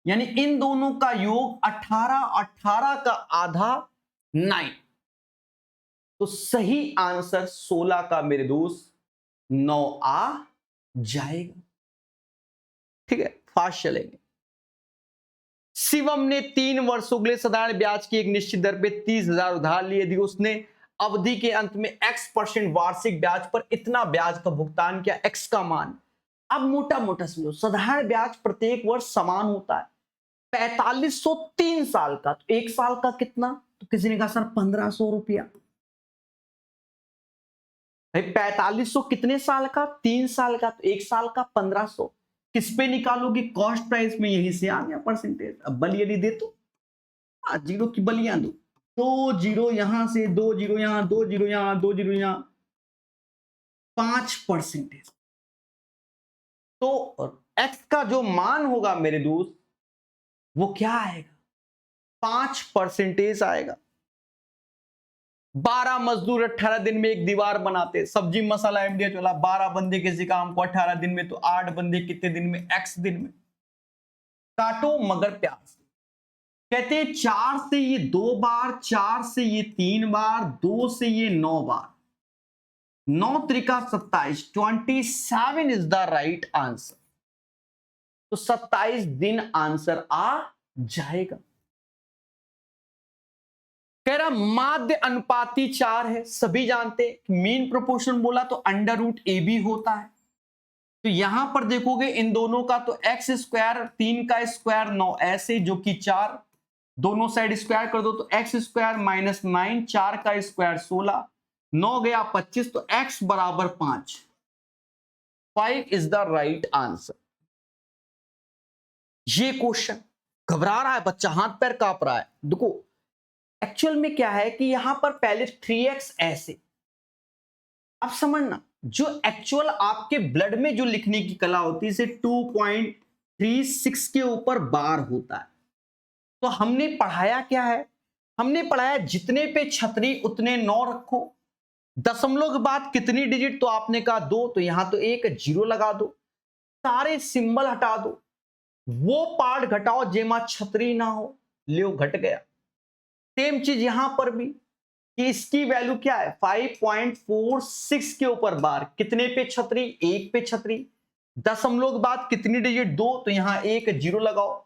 यानी इन दोनों का योग 18, 18 का आधा 9, तो सही आंसर 16 का मेरे दोस्त 9 आ जाएगा। ठीक है, फास्ट चलेंगे। शिवम ने 3 वर्षों के लिए साधारण ब्याज की एक निश्चित दर पे 30,000 उधार लिए। यदि उसने अवधि के अंत में x% वार्षिक ब्याज पर इतना ब्याज का भुगतान किया, x का मान। अब मोटा मोटा समझो, साधारण ब्याज प्रत्येक वर्ष समान होता है। 4500 3 साल का, तो 1 साल का कितना? तो किसी ने कहा सर 1500 रुपया। भाई 4500 कितने साल का? 3 साल का, तो 1 साल का 1500। किस पे निकालोगे? कॉस्ट प्राइस में, यहीं से आ गया परसेंटेज। अब बल यदि दे तो जीरो की बलियां दो, 2 जीरो यहां से, 2 जीरो यहां, 2 जीरो यहां, 2 जीरो यहां, 5%। तो x का जो मान होगा मेरे दोस्त, वो क्या आएगा? 5% आएगा। 12 मजदूर 18 दिन में एक दीवार बनाते, सब्जी मसाला एमडीएच वाला 12 बंदे किसी काम को 18 दिन में, तो 8 बंदे कितने दिन में? x दिन में। काटो मगर प्यार से। कहते हैं 4 से ये 2 बार, 4 से ये 3 बार, 2 से ये 9 बार, 9 Trika 27, 27 is the right answer. तो 27 दिन आंसर आ जाएगा। कह रहा माध्य अनुपाती 4 है, सभी जानते हैं। मीन प्रोपोर्शन बोला तो अंडर रूट ए बी होता है। तो यहां पर देखोगे इन दोनों का, तो एक्स स्क्वायर 3 का स्क्वायर 9 ऐसे, जो कि 4, दोनों साइड स्क्वायर कर दो तो एक्स स्क्वायर माइनस 9, 4 का स्क्वायर 16, 9 गया 25, तो एक्स बराबर 5। 5 इज द राइट आंसर। ये क्वेश्चन, घबरा रहा है बच्चा, हाथ पैर कांप रहा है। देखो एक्चुअल में क्या है कि यहां पर पहले 3x ऐसे, अब समझना, जो एक्चुअल आपके ब्लड में जो लिखने की कला होती है, इसे 2.36 के ऊपर बार होता है। तो हमने पढ़ाया क्या है? हमने पढ़ाया जितने पे छतरी उतने 9 रखो। दशमलव के बाद कितनी डिजिट? तो आपने कहा 2, तो यहां तो एक जीरो लगा दो, सारे सिंबल हटा दो, वो पार्ट घटाओ जेमा छतरी ना हो, लियो घट गया। सेम चीज यहां पर भी, कि इसकी वैल्यू क्या है? 5.46 के ऊपर बार, कितने पे छतरी? 1 पे छतरी। दशमलव के बाद कितनी डिजिट? 2, तो यहां एक जीरो लगाओ,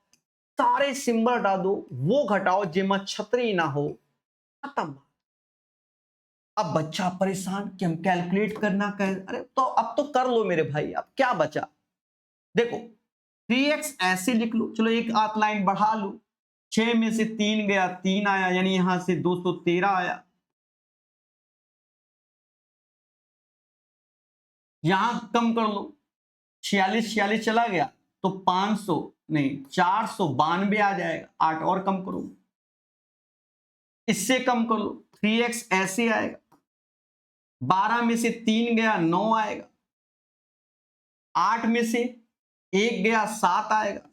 सारे सिंबल हटा दो, वो घटाओ जेमा छतरी ना हो, खत्म। अब बच्चा परेशान कि हम कैलकुलेट करना कह, अरे तो अब तो कर लो मेरे भाई, अब क्या बचा? देखो 3x ऐसे लिख लो, चलो एक आध लाइन बढ़ा लो, 6 में से 3 गया, 3 आया, यानी यहां से 213 आया। यहां कम कर लो, 46 चला गया तो 500 नहीं 492 आ जाएगा, 8 और कम करो, इससे कम कर लो, 3x ऐसे आएगा, 12 में से 3 गया 9 आएगा, 8 में से 1 गया 7 आएगा,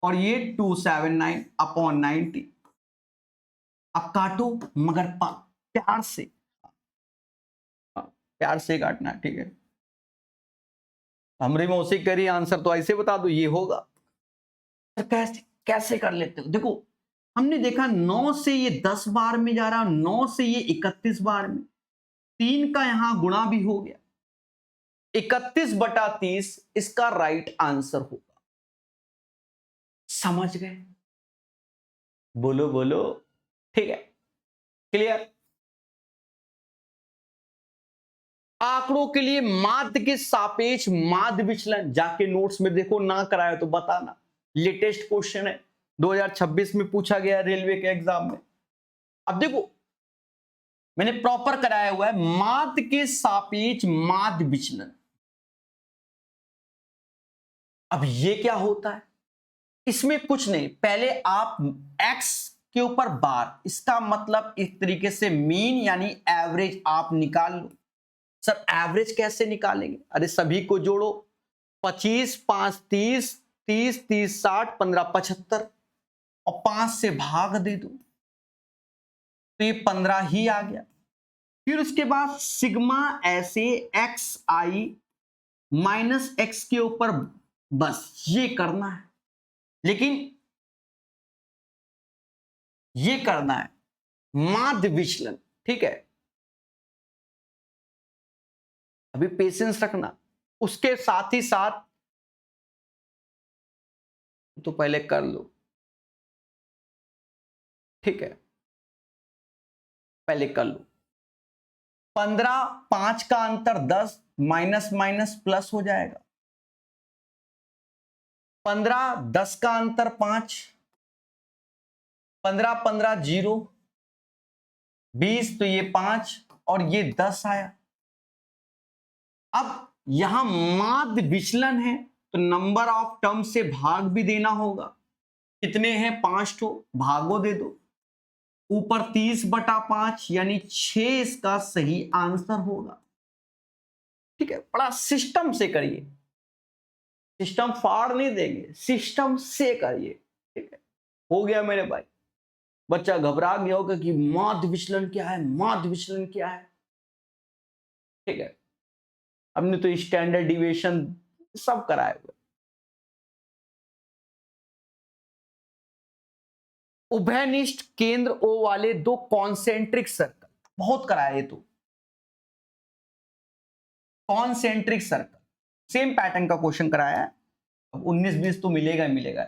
और ये 279 अपॉन 90। अब काटो मगर प्यार से, प्यार से काटना, ठीक है। हमरी मौसी करी आंसर तो ऐसे बता दो, ये होगा। कैसे कैसे कर लेते हो? देखो हमने देखा 9 से ये 10 बार में जा रहा, 9 से ये 31 बार में, 3 का यहां गुणा भी हो गया, 31/30 इसका राइट आंसर होगा। समझ गए? बोलो बोलो, ठीक है, क्लियर। आंकड़ों के लिए माध्य के सापेक्ष माध्य विचलन, जाके नोट्स में देखो, ना कराया तो बताना, लेटेस्ट क्वेश्चन है, 2026 में पूछा गया रेलवे के एग्जाम में। अब देखो मैंने प्रॉपर कराया हुआ है, माध्य के सापेक्ष माध्य विचलन। अब ये क्या होता है? इसमें कुछ नहीं, पहले आप x के ऊपर बार, इसका मतलब एक तरीके से मीन यानी एवरेज आप निकाल लो। सर एवरेज कैसे निकालेंगे? अरे सभी को जोड़ो, 25 5 30 30 30 60 15 75 और 5 से भाग दे दो तो ये 15 ही आ गया। फिर उसके बाद सिग्मा ऐसे एक्स आई माइनस एक्स के ऊपर, बस ये करना है, लेकिन ये करना है माध्य विचलन, ठीक है। अभी पेशेंस रखना, उसके साथ ही साथ तो पहले कर लो, ठीक है, पहले कर लो। 15 5 का अंतर 10, माइनस माइनस प्लस हो जाएगा, 15 10 का अंतर 5, 15 15 0, 20 तो ये 5 और ये 10 आया। अब यहां माध्य विचलन है तो नंबर ऑफ टर्म से भाग भी देना होगा, कितने हैं 5 तो भागो दे दो, ऊपर 30/5 यानी 6 इसका सही आंसर होगा, ठीक है। बड़ा सिस्टम से करिए, सिस्टम फाड़ नहीं देंगे, सिस्टम से करिए, ठीक है। हो गया मेरे भाई, बच्चा घबरा गया होगा कि माध्य विचलन क्या है, माध्य विचलन क्या है, ठीक है। हमने तो स्टैंडर्ड डिविएशन सब कराए हुए। उभयनिष्ठ केंद्र O वाले दो कॉन्सेंट्रिक सर्कल, बहुत कराए तो, कॉन्सेंट्रिक सर्कल सेम पैटर्न का क्वेश्चन कराया है। अब 19-20 तो मिलेगा ही मिलेगा।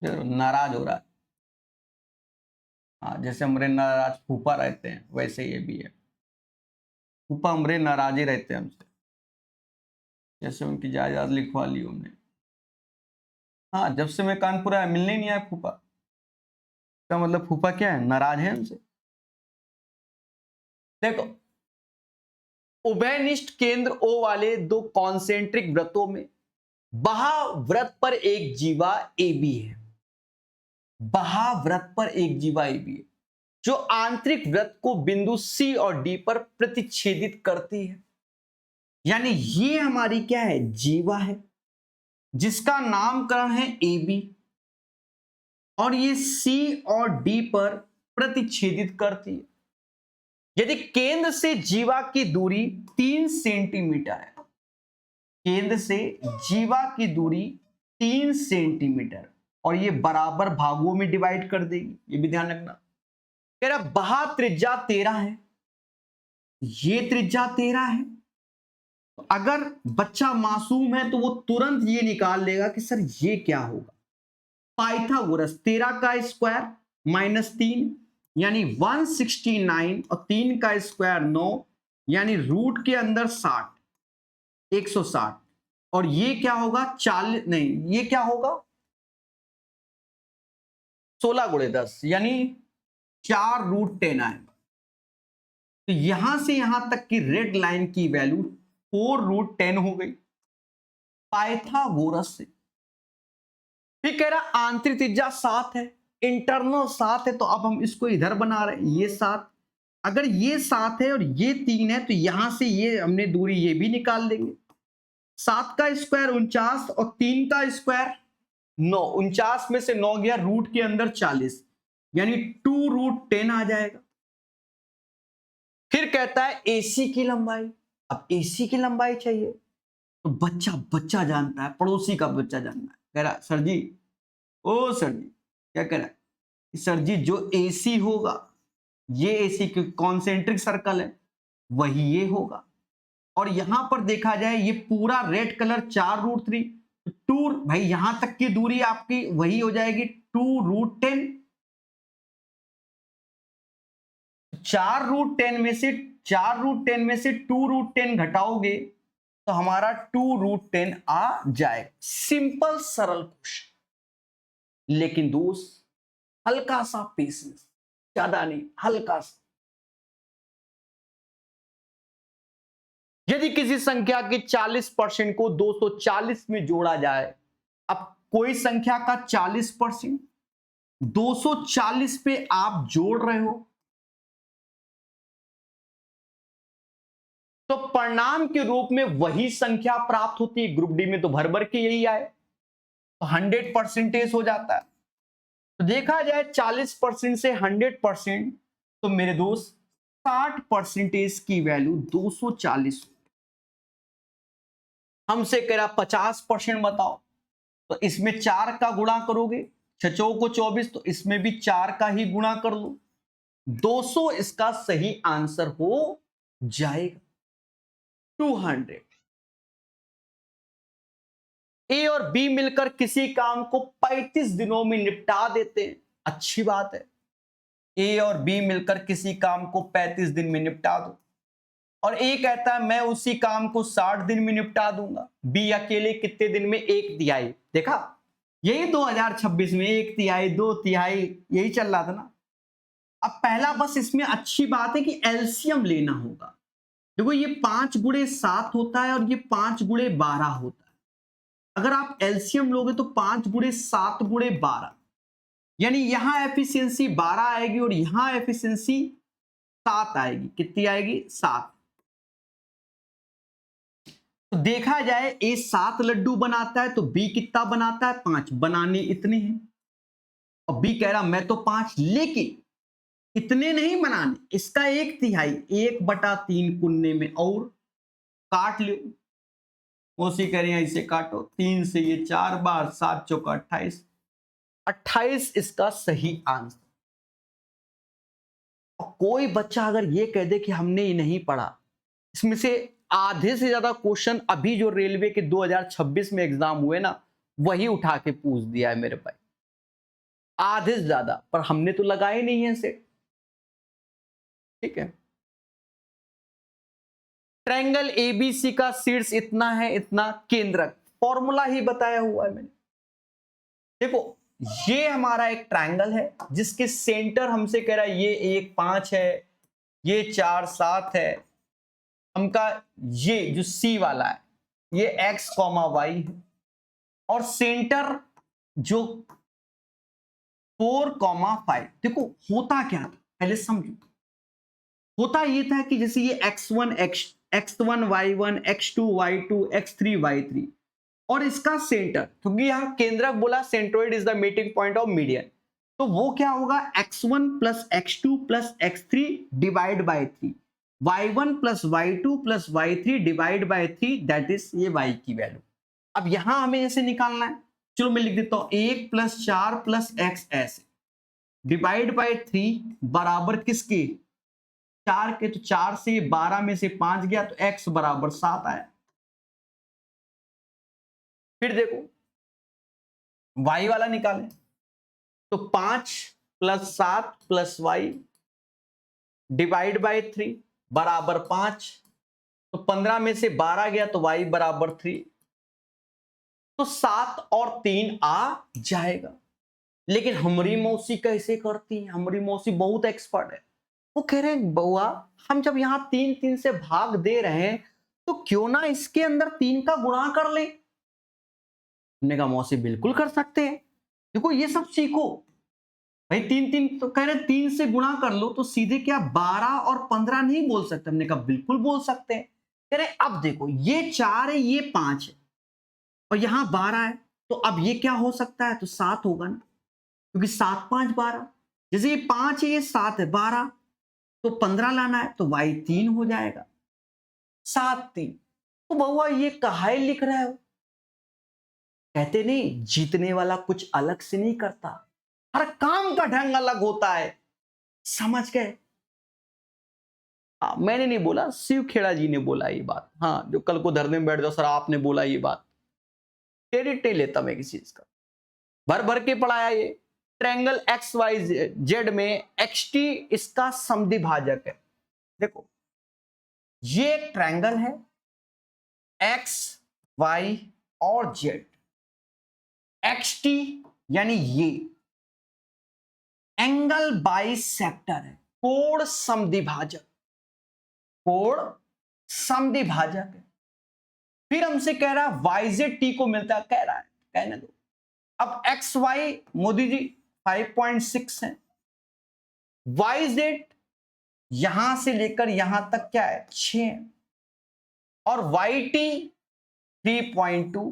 नाराज हो रहा है, हाँ, जैसे हमारे नाराज फूफा रहते हैं वैसे ये भी है, फूफा हमारे नाराज ही रहते हैं हमसे, जैसे उनकी जायदाद लिखवा ली हमने। हाँ, जब से मैं कानपुर आया मिलने नहीं आया फूफा, का मतलब फूफा क्या है, नाराज है हमसे। देखो उभयनिष्ठ केंद्र O वाले दो कॉन्सेंट्रिक वृत्तों में वृत्त पर एक जीवा AB है, वृत्त पर एक जीवा AB है, जो आंतरिक वृत्त को बिंदु C और D पर प्रतिच्छेदित करती है। यानी ये हमारी क्या है, जीवा है, जिसका नामकरण है AB, और ये C और D पर प्रतिच्छेदित करती है। यदि केंद्र से जीवा की दूरी 3 सेंटीमीटर है, केंद्र से जीवा की दूरी 3 सेंटीमीटर, और ये बराबर भागों में डिवाइड कर देगी, ये भी ध्यान रखना। मेरा बहा त्रिज्या 13 है, ये त्रिज्या 13 है, तो अगर बच्चा मासूम है तो वो तुरंत ये निकाल लेगा कि सर ये क्या होगा। पाइथागोरस 13 का स्क्वायर माइनस 3 यानी 169, और 3 का स्क्वायर 9 यानी रूट के अंदर 60, 160, और ये क्या होगा 40, नहीं ये क्या होगा 16 गुणे 10 यानी 4√10 आएगा। तो यहां से यहां तक की रेड लाइन की वैल्यू 4√10 हो गई पाइथागोरस से। फिर कह रहा आंतरिक त्रिज्या 7 है, इंटरनल 7 है, तो अब हम इसको इधर बना रहे हैं, ये 7। अगर ये 7 है और ये 3 है तो यहां से ये हमने दूरी ये भी निकाल लेंगे। 7 का स्क्वायर 49 और 3 का स्क्वायर 9। 49 में से 9 गया, रूट के अंदर 40 यानी 2√10 आ जाएगा। फिर कहता है एसी की लंबाई। अब एसी की लंबाई चाहिए तो बच्चा जानता है, पड़ोसी का बच्चा जानता है। कह रहा सर जी, ओ सर जी, क्या कह रहा है सर जी, जो एसी होगा, ये एसी कॉन्सेंट्रिक सर्कल है, वही ये होगा। और यहां पर देखा जाए ये पूरा रेड कलर 4√3, 2 भाई यहां तक की दूरी आपकी वही हो जाएगी 2√10। 4√10 में से 2√10 घटाओगे तो हमारा 2√10 आ जाएगा। सिंपल सरल क्वेश्चन, लेकिन दोस्त हल्का सा पेशेंस, ज्यादा नहीं, हल्का सा। यदि किसी संख्या के 40% को 240 में जोड़ा जाए, अब कोई संख्या का 40% 240 पे आप जोड़ रहे हो, तो परिणाम के रूप में वही संख्या प्राप्त होती है। ग्रुप डी में तो भर भर के यही आए, तो 100% हो जाता है। तो देखा जाए 40% से 100%, तो मेरे दोस्त 60% की वैल्यू 240। हमसे कह रहा 50% बताओ, तो इसमें 4 का गुणा करोगे, 6 को 24, तो इसमें भी 4 का ही गुणा कर लो, 200 इसका सही आंसर हो जाएगा। 200। ए और बी मिलकर किसी काम को 35 दिनों में निपटा देते हैं। अच्छी बात है, ए और बी मिलकर किसी काम को 35 दिन में निपटा दो। और ए कहता है मैं उसी काम को 60 दिन में निपटा दूंगा। बी अकेले कितने दिन में? 1/3। देखा, यही 2026 में 1/3 2/3 यही चल रहा था ना। अब पहला बस इसमें अच्छी बात है कि एलसीएम लेना होगा। देखो ये 5 गुणे 7 होता है और ये 5 गुणे 12 होता है। अगर आप एलसीएम लोगे तो 5 गुणे 7 गुणे 12, यानी यहां एफिशिएंसी 12 आएगी और यहां एफिशिएंसी 7 आएगी। कितनी आएगी? 7। तो देखा जाए ए 7 लड्डू बनाता है तो बी कितना बनाता है? 5। बनाने इतने हैं और बी कह रहा मैं तो 5, लेकिन इतने नहीं बनाने, इसका 1/3 1/3 कुन्ने में और काट लो। उसी करें ऐसे काटो, 3 से ये 4 बार, 7 चौका 28, 28 इसका सही आंसर। और कोई बच्चा अगर ये कह दे कि हमने ये नहीं पढ़ा, इसमें से आधे से ज्यादा क्वेश्चन अभी जो रेलवे के 2026 में एग्जाम हुए ना, वही उठा के पूछ दिया है मेरे भाई, आधे से ज्यादा। पर हमने तो लगाए नहीं है सेट। ठीक है, ट्रायंगल एबीसी का शीर्ष इतना है, इतना केंद्रक, फॉर्मूला ही बताया हुआ है मैंने। देखो ये हमारा एक ट्रायंगल है जिसके सेंटर हमसे कह रहा है ये 1 5 है, ये 4 7 है। हमका ये जो सी वाला है ये x, y है, और सेंटर जो 4, 5। देखो होता क्या था पहले समझो। होता ये था कि जैसे ये x1 y1 x2 y2 x3 y3 और इसका सेंटर, क्योंकि यहां केंद्रक बोला, centroid is the meeting point of median, तो वो क्या होगा? x1 plus x2 plus x3 divide by 3, y1 plus y2 plus y3 divide by 3, that is ये y की वैल्यू। अब यहां हमें ऐसे निकालना है, चलो मैं लिख देता हूं 1 प्लस 4 प्लस x ऐसे डिवाइड बाय 3 बराबर किसके? 4 के। तो 4 से 12 में से 5 गया तो x बराबर 7 आया। फिर देखो y वाला निकालें तो 5 plus 7 plus y divide by 3 बराबर 5, तो 15 में से 12 गया तो y बराबर 3, तो 7 और 3 आ जाएगा। लेकिन हमारी मौसी कैसे करती है, हमारी मौसी बहुत एक्सपर्ट है। वो कह रहे हैं बउआ हम जब यहाँ 3 3 से भाग दे रहे हैं तो क्यों ना इसके अंदर 3 का गुणा कर लें। हमने कहा मौसी बिल्कुल कर सकते हैं, देखो ये सब सीखो भाई। 3 3 तो कह रहे 3 से गुणा कर लो तो सीधे क्या 12 और 15 नहीं बोल सकते। हमने कहा बिल्कुल बोल सकते हैं। कह रहे अब देखो ये 4 है ये 5 है और यहां 12 है, तो अब ये क्या हो सकता है, तो 7 होगा ना, क्योंकि 7 5 12। जैसे ये 5 है ये 7 है 12, तो 15 लाना है तो y 3 हो जाएगा, 7 3। तो बउआ ये काहे लिख रहे हो। कहते नहीं जीतने वाला कुछ अलग से नहीं करता, हर काम का ढंग अलग होता है, समझ गए। मैंने नहीं बोला, शिव खेड़ा जी ने बोला ये बात। हाँ, जो कल को धरने में बैठ जाओ सर आपने बोला ये बात, क्रेडिट नहीं लेता मैं किसी चीज का। भर भर के पढ़ाया ये। ट्रायंगल एक्स वाई जेड में एक्स टी इसका समद्वि भाजक है। देखो ये ट्रायंगल है एक्स वाई और जेड, एक्स टी यानी ये एंगल बाइसेक्टर है, कोण समद्विभाजक, कोण समद्विभाजक है। फिर हमसे कह रहा है वाई जेड टी को मिलता है, कह रहा है कहने दो। अब एक्स वाई मोदी जी 5.6 है, वाई जेड यहां से लेकर यहां तक क्या है 6 है, और वाई टी 3.2।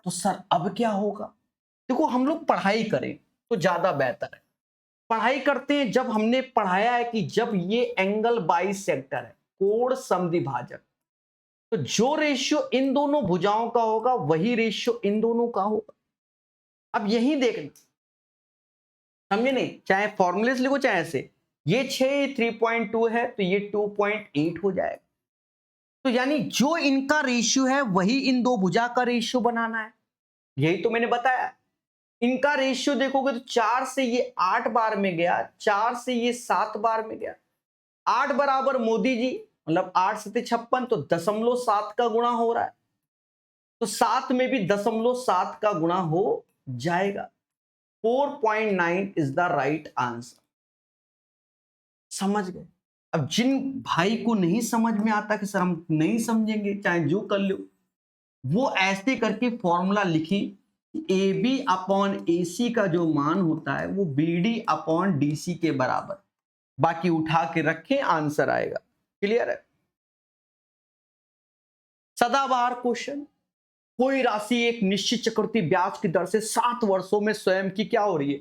तो सर अब क्या होगा। देखो हम लोग पढ़ाई करें तो ज्यादा बेहतर है। पढ़ाई करते हैं जब हमने पढ़ाया है कि जब ये एंगल बाइसेक्टर है, कोण समद्विभाजक, तो जो रेशियो इन दोनों भुजाओं का होगा वही रेशियो इन दोनों का होगा। अब यही देखना, समझे नहीं, चाहे फॉर्मूले से लिखो चाहे ऐसे, ये 6 3.2 है तो ये 2.8 हो जाएगा। तो यानी जो इनका रेशियो है वही इन दो भुजा का रेशियो बनाना है। यही तो मैंने बताया। इनका रेशियो देखोगे तो 4 से ये 8 बार में गया, 4 से ये 7 बार में गया। 8 बराबर मोदी जी मतलब 8 7 56, तो 0.7 का गुणा हो रहा है, तो 7 में भी 0.7 का गुणा हो जाएगा। 4.9 इज द राइट आंसर। समझ गए। अब जिन भाई को नहीं समझ में आता कि सर हम नहीं समझेंगे चाहे जो कर लो, वो ऐसे करके फॉर्मूला लिखी, ए बी अपॉन ए सी का जो मान होता है वो B D upon D C के बराबर, बाकी उठा के रखें आंसर आएगा। क्लियर है। सदाबहार क्वेश्चन, कोई राशि एक निश्चित चक्रवृद्धि ब्याज की दर से 7 वर्षों में स्वयं की क्या हो रही है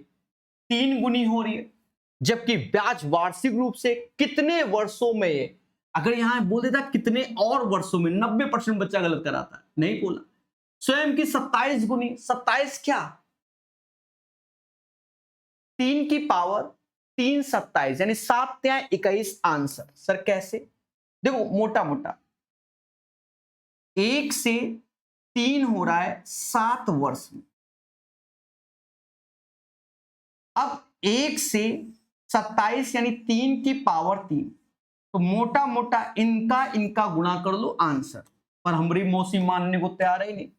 3 गुनी हो रही है, जबकि ब्याज वार्षिक रूप से कितने वर्षों में है। अगर यहां बोल देता कितने और वर्षों में, 90% बच्चा गलत कराता है, नहीं बोला। स्वयं की 27 गुनी, 27 क्या 3 की पावर 3 27 यानी 7 त्या 21 आंसर। सर कैसे, देखो मोटा मोटा 1 से 3 हो रहा है 7 वर्ष में, अब 1 से 27 यानी 3 की पावर 3, तो मोटा मोटा इनका गुणा कर लो आंसर। पर हमारी मौसी मानने को तैयार ही नहीं।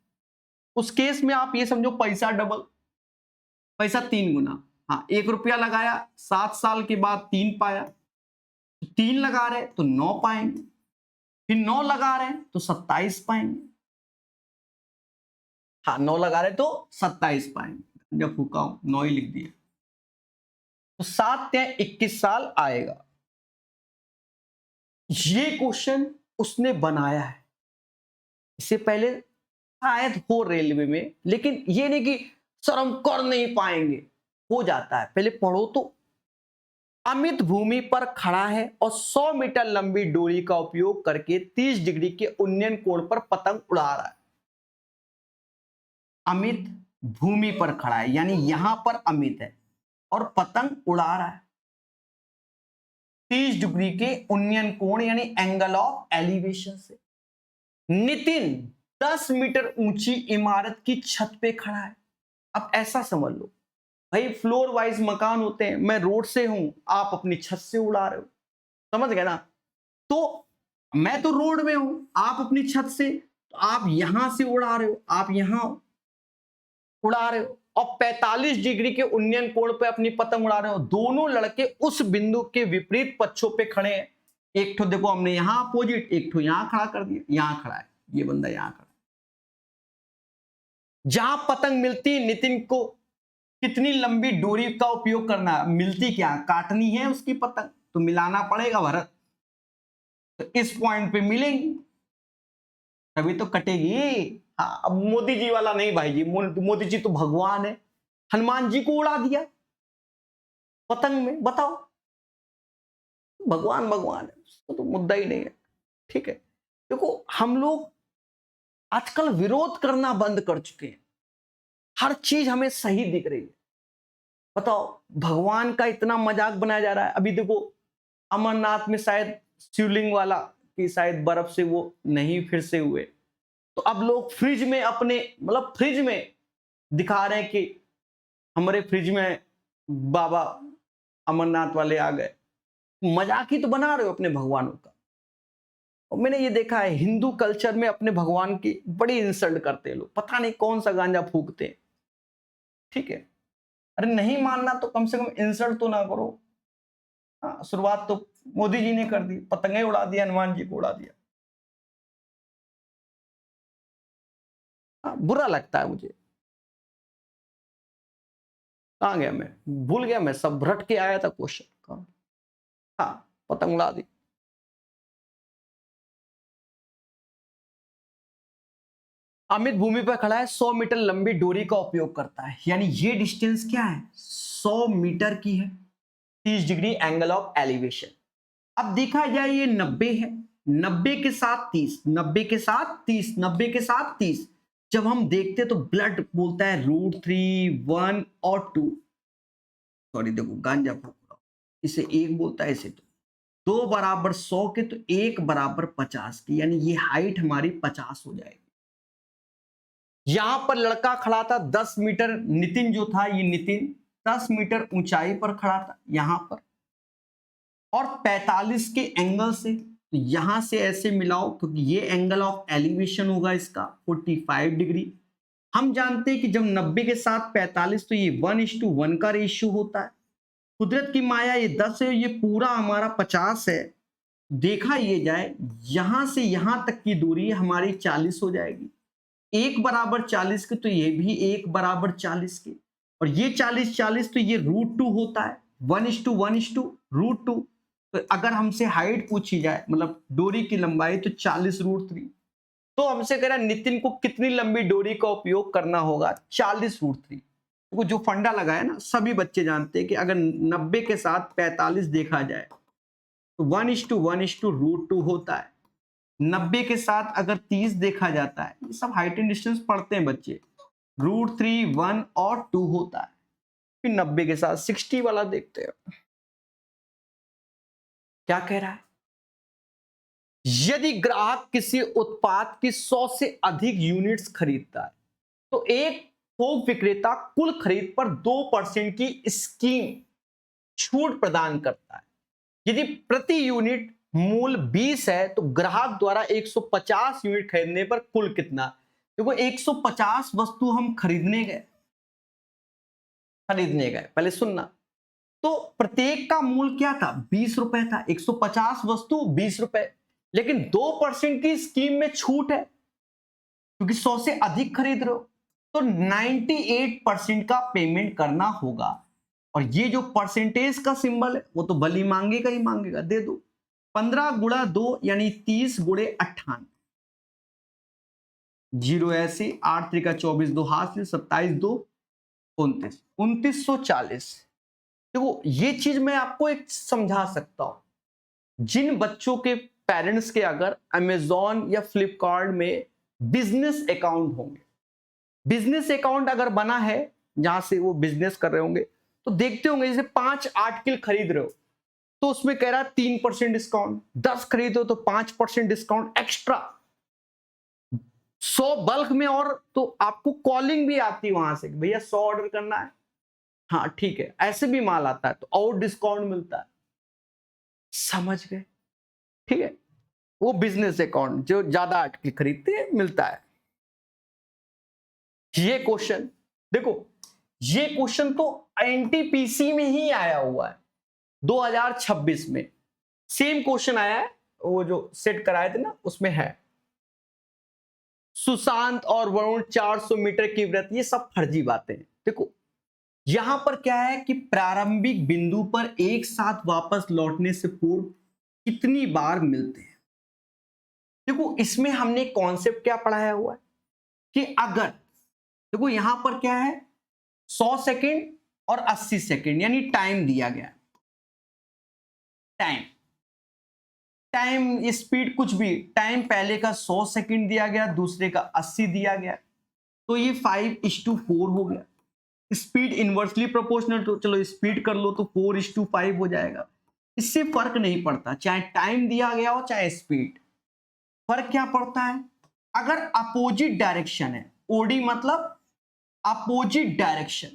उस केस में आप ये समझो पैसा डबल, पैसा 3 गुना। हाँ 1 रुपया लगाया, 7 साल के बाद 3 पाया, 3 लगा रहे तो 9 पाएंगे, फिर 9 लगा रहे तो 27 पाएंगे। हाँ 9 लगा रहे तो 27 पाएंगे, जब फूका 9 ही लिख दिया, तो 7 त्या 21 साल आएगा। ये क्वेश्चन उसने बनाया है, इससे पहले शायद हो रेलवे में, लेकिन ये नहीं कि सर हम कर नहीं पाएंगे, हो जाता है। पहले पढ़ो तो। अमित भूमि पर खड़ा है और 100 मीटर लंबी डोरी का उपयोग करके 30 डिग्री के उन्नयन कोण पर पतंग उड़ा रहा है। अमित भूमि पर खड़ा है यानी यहां पर अमित है और पतंग उड़ा रहा है 30 डिग्री के उन्नयन कोण यानी एंगल ऑफ एलिवेशन से। नितिन 10 मीटर ऊंची इमारत की छत पे खड़ा है। अब ऐसा समझ लो भाई, फ्लोर वाइज मकान होते हैं, मैं रोड से हूं, आप अपनी छत से उड़ा रहे हो, समझ गए ना। तो मैं तो रोड में हूं, आप अपनी छत से, तो आप यहां से उड़ा रहे हो, आप यहां उड़ा रहे हो, और 45 डिग्री के उन्नयन कोण पे अपनी पतंग उड़ा रहे हो, दोनों लड़के उस बिंदु के विपरीत पक्षों पे खड़े हैं। एक ठो देखो हमने यहां अपोजिट, एक ठो यहां खड़ा कर दिया, यहां खड़ा है ये बंदा, यहां खड़ा। जहां पतंग मिलती नितिन को कितनी लंबी डोरी का उपयोग करना है, मिलती क्या, काटनी है उसकी पतंग तो मिलाना पड़ेगा भरत, तो इस पॉइंट पे मिलेंगी तभी तो कटेगी। हाँ, अब मोदी जी वाला नहीं भाई जी, मोदी जी तो भगवान है, हनुमान जी को उड़ा दिया पतंग में, बताओ भगवान भगवान है, उसको तो मुद्दा ही नहीं है। ठीक है, देखो हम लोग आजकल विरोध करना बंद कर चुके हैं, हर चीज हमें सही दिख रही है। बताओ भगवान का इतना मजाक बनाया जा रहा है। अभी देखो अमरनाथ में शायद शिवलिंग वाला कि शायद बर्फ से वो नहीं फिर से हुए, तो अब लोग फ्रिज में अपने मतलब फ्रिज में दिखा रहे हैं कि हमारे फ्रिज में बाबा अमरनाथ वाले आ गए। मजाक ही तो बना रहे हो अपने भगवानों का। और मैंने ये देखा है हिंदू कल्चर में अपने भगवान की बड़ी इंसल्ट करते हैं लोग, पता नहीं कौन सा गांजा फूकते हैं। ठीक है, अरे नहीं मानना तो कम से कम इंसल्ट तो ना करो। हाँ, शुरुआत तो मोदी जी ने कर दी, पतंगे उड़ा दिया, हनुमान जी को उड़ा दिया। हाँ, बुरा लगता है मुझे। कहाँ गया मैं, भूल गया, मैं सब रट के आया था क्वेश्चन। हाँ, पतंग उड़ा दी। अमित भूमि पर खड़ा है, 100 मीटर लंबी डोरी का उपयोग करता है, यानी ये डिस्टेंस क्या है, 100 मीटर की है, 30 डिग्री एंगल ऑफ एलिवेशन। अब देखा जाए ये 90 है, 90 के साथ 30, 90 के साथ 30, 90 के साथ 30, जब हम देखते तो ब्लड बोलता है √3, 1 और 2। सॉरी देखो गांजा फूक रहा हूं, इसे 1 बोलता है, इसे 2 बराबर 100 के, तो 1 बराबर 50 की, यानी ये हाइट हमारी 50 हो जाएगी। यहां पर लड़का खड़ा था 10 मीटर, नितिन जो था ये नितिन 10 मीटर ऊंचाई पर खड़ा था यहां पर, और 45 के एंगल से, तो यहां से ऐसे मिलाओ क्योंकि ये एंगल ऑफ एलिवेशन होगा इसका 45 डिग्री। हम जानते हैं कि जब 90 के साथ 45 तो ये 1:1 का रेशियो होता है। कुदरत की माया, ये 10 है, ये पूरा हमारा 50 है। देखा ये जाए यहां से यहां तक की दूरी हमारी 40 हो जाएगी, 1 बराबर 40 के, तो ये भी 1 बराबर 40 के, और ये 40 40 तो ये √2 होता है, 1:1:√2। तो अगर हमसे हाइट पूछी जाए मतलब डोरी की लंबाई, तो 40 √3। तो हमसे कह रहा है नितिन को कितनी लंबी डोरी का उपयोग करना होगा, 40 √3। तो जो फंडा लगा है ना, सभी बच्चे जानते हैं कि अगर 90 के साथ 45 देखा जाए तो 1:1:√2 होता है। 90 के साथ अगर 30 देखा जाता है, ये सब हाइट एंड डिस्टेंस पढ़ते हैं बच्चे, √3, 1 और 2 होता है। फिर 90 के साथ 60 वाला देखते हैं क्या कह रहा है। यदि ग्राहक किसी उत्पाद की 100 से अधिक यूनिट्स खरीदता है, तो एक थोक विक्रेता कुल खरीद पर 2% की स्कीम छूट प्रदान करता है। यदि प्रति यूनिट मूल्य 20 है, तो ग्राहक द्वारा 150 यूनिट खरीदने पर कुल कितना। देखो 150 वस्तु हम खरीदने गए, पहले सुनना, तो प्रत्येक का मूल्य क्या था, 20 रुपए था, 150 वस्तु 20 रुपए, लेकिन 2% की स्कीम में छूट है क्योंकि 100 से अधिक खरीद रहे हो, तो 98% का पेमेंट करना होगा। और ये जो परसेंटेज का सिंबल है वो तो भली मांगेगा ही मांगेगा, दे दो। 15 गुणा 2 यानी 30 गुणे 98, 0 ऐसे, 8 3 24, 2 हाथ से, 27 2 29, 2940। देखो ये चीज मैं आपको एक समझा सकता हूं, जिन बच्चों के पेरेंट्स के अगर अमेजॉन या फ्लिपकार्ट में बिजनेस अकाउंट होंगे, बिजनेस अकाउंट अगर बना है जहां से वो बिजनेस कर रहे होंगे, तो देखते होंगे जैसे 5 आर्टिकल खरीद रहे हो तो उसमें कह रहा है 3% डिस्काउंट, 10 खरीदो तो 5% डिस्काउंट एक्स्ट्रा, 100 बल्क में, और तो आपको कॉलिंग भी आती है वहां से भैया 100 ऑर्डर करना है, हाँ ठीक है, ऐसे भी माल आता है तो और डिस्काउंट मिलता है। समझ गए, ठीक है, वो बिजनेस अकाउंट जो ज्यादा आर्टिकल खरीदते हैं मिलता है। ये क्वेश्चन देखो, ये क्वेश्चन तो एनटीपीसी में ही आया हुआ है 2026 में, सेम क्वेश्चन आया है, वो जो सेट कराए थे ना उसमें है। सुशांत और वरुण 400 मीटर की व्रत, ये सब फर्जी बातें हैं। देखो यहां पर क्या है कि प्रारंभिक बिंदु पर एक साथ वापस लौटने से पूर्व कितनी बार मिलते हैं। देखो इसमें हमने कॉन्सेप्ट क्या पढ़ाया हुआ है कि अगर देखो यहां पर क्या है 100 सेकेंड और 80 सेकेंड यानी टाइम दिया गया, टाइम स्पीड कुछ भी, टाइम पहले का 100 सेकेंड दिया गया, दूसरे का 80 दिया गया, तो ये 5:4 हो गया। स्पीड इनवर्सली प्रोपोर्शनल, तो चलो स्पीड कर लो तो 4:5 हो जाएगा। इससे फर्क नहीं पड़ता चाहे टाइम दिया गया हो चाहे स्पीड, फर्क क्या पड़ता है अगर अपोजिट डायरेक्शन है, ओडी मतलब अपोजिट डायरेक्शन,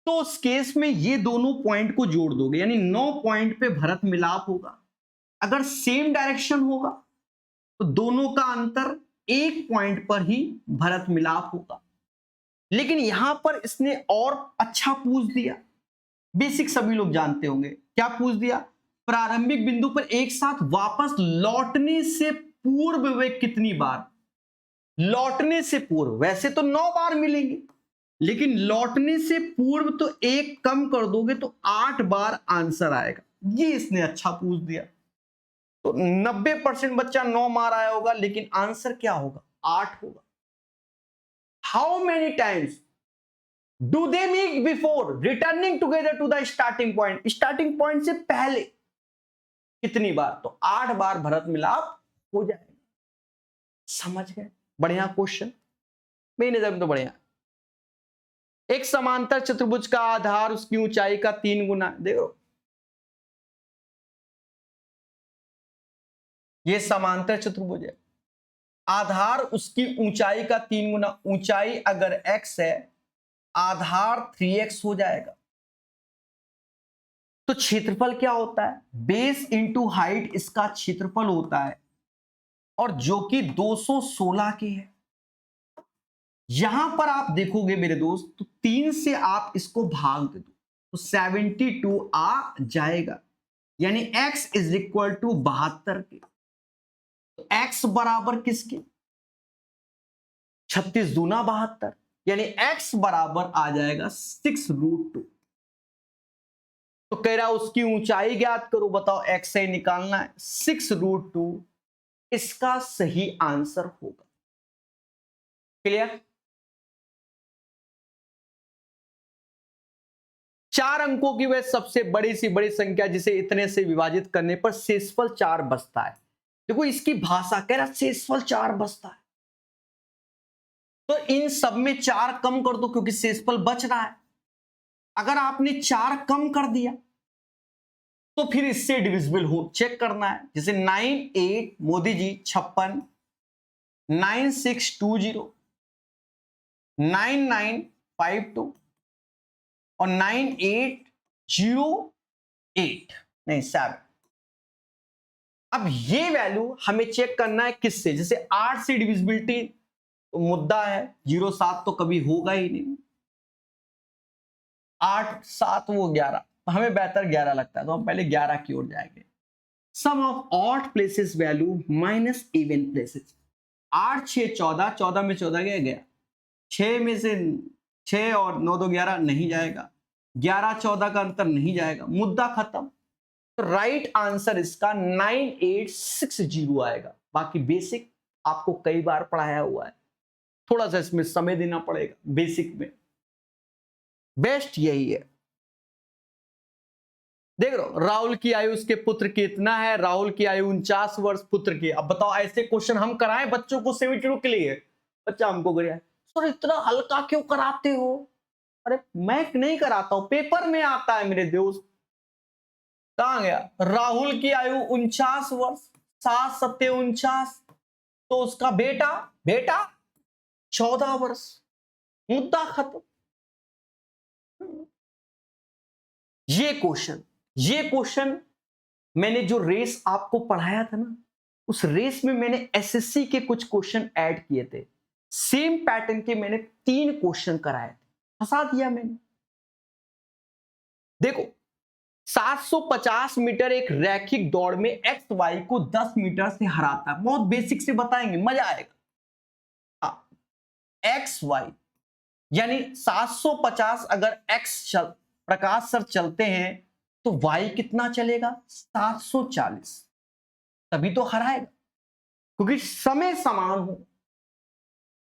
तो उस केस में ये दोनों पॉइंट को जोड़ दोगे यानी 9 पॉइंट पे भरत मिलाप होगा। अगर सेम डायरेक्शन होगा तो दोनों का अंतर 1 पॉइंट पर ही भरत मिलाप होगा। लेकिन यहां पर इसने और अच्छा पूछ दिया, बेसिक सभी लोग जानते होंगे, क्या पूछ दिया, प्रारंभिक बिंदु पर एक साथ वापस लौटने से पूर्व वे कितनी बार, लौटने से पूर्व वैसे तो 9 बार मिलेंगे, लेकिन लौटने से पूर्व तो एक कम कर दोगे तो 8 बार आंसर आएगा। ये इसने अच्छा पूछ दिया। तो 90% बच्चा 9 मार आया होगा, लेकिन आंसर क्या होगा 8 होगा। How many times do they meet before returning together to the starting point, starting point से पहले कितनी बार, तो 8 बार भरत मिलाप हो जाएगा। समझ गए, बढ़िया क्वेश्चन, मेरी नजर में तो बढ़िया। एक समांतर चतुर्भुज का आधार उसकी ऊंचाई का 3 गुना, देखो ये समांतर चतुर्भुज है, आधार उसकी ऊंचाई का 3 गुना, ऊंचाई अगर x है आधार 3x हो जाएगा। तो क्षेत्रफल क्या होता है, बेस इंटू हाइट इसका क्षेत्रफल होता है, और जो कि 216 के है। यहां पर आप देखोगे मेरे दोस्त तो 3 से आप इसको भाग दे दो तो 72 आ जाएगा, यानी x इज इक्वल टू 72 के। तो x बराबर किसके, 36 दूना 72, यानी x बराबर आ जाएगा 6√2। तो कह रहा उसकी ऊंचाई ज्ञात करो, बताओ x से निकालना है, 6√2 इसका सही आंसर होगा। क्लियर, 4 अंकों की वह सबसे बड़ी सी बड़ी संख्या जिसे इतने से विभाजित करने पर शेषफल 4 बचता है। देखो इसकी भाषा कह रहा शेषफल 4 बचता है, तो इन सब में 4 कम कर दो क्योंकि शेषफल बच रहा है। अगर आपने 4 कम कर दिया तो फिर इससे डिविजिबल हो चेक करना है, जैसे 98 मोदी जी 56, 9620, 9952 और 9808 नहीं 7। अब ये वैल्यू हमें चेक करना है किससे, जैसे 8 से डिविजिबिलिटी तो मुद्दा है, 07 तो कभी होगा ही नहीं, 8 7 वो 11, हमें बेहतर 11 लगता है तो हम पहले 11 की ओर जाएंगे। Sum of odd places value minus even places, 8 6 14, 14 में 14 गया, 6 में से 6 और 9 2 11 नहीं जाएगा, 11 14 का अंतर नहीं जाएगा, मुद्दा खत्म। तो राइट आंसर इसका 9860 आएगा। बाकी बेसिक आपको कई बार पढ़ाया हुआ है, थोड़ा सा इसमें समय देना पड़ेगा, बेसिक में बेस्ट यही है। देख लो राहुल की आयु उसके पुत्र की इतना है, राहुल की आयु 49 वर्ष पुत्र की। अब बताओ ऐसे क्वेश्चन हम कराएं बच्चों को 72 के लिए, बच्चा हमको करिए सर इतना हल्का क्यों कराते हो, अरे मैं नहीं कराता हूं, पेपर में आता है मेरे दोस्त। कहां गया, राहुल की आयु 49 वर्ष, 7 7 49, तो उसका बेटा 14 वर्ष, मुद्दा खत्म। ये क्वेश्चन मैंने जो रेस आपको पढ़ाया था ना, उस रेस में मैंने एसएससी के कुछ क्वेश्चन ऐड किए थे, सेम पैटर्न के मैंने 3 क्वेश्चन कराए थे। फंसा दिया मैंने। देखो 750 मीटर एक रैखिक दौड़ में एक्स वाई को 10 मीटर से हराता है। बहुत बेसिक से बताएंगे, मजा आएगा। एक्स वाई यानी 750 अगर एक्स प्रकाश सर चलते हैं तो वाई कितना चलेगा 740, तभी तो हराएगा, क्योंकि समय समान हो।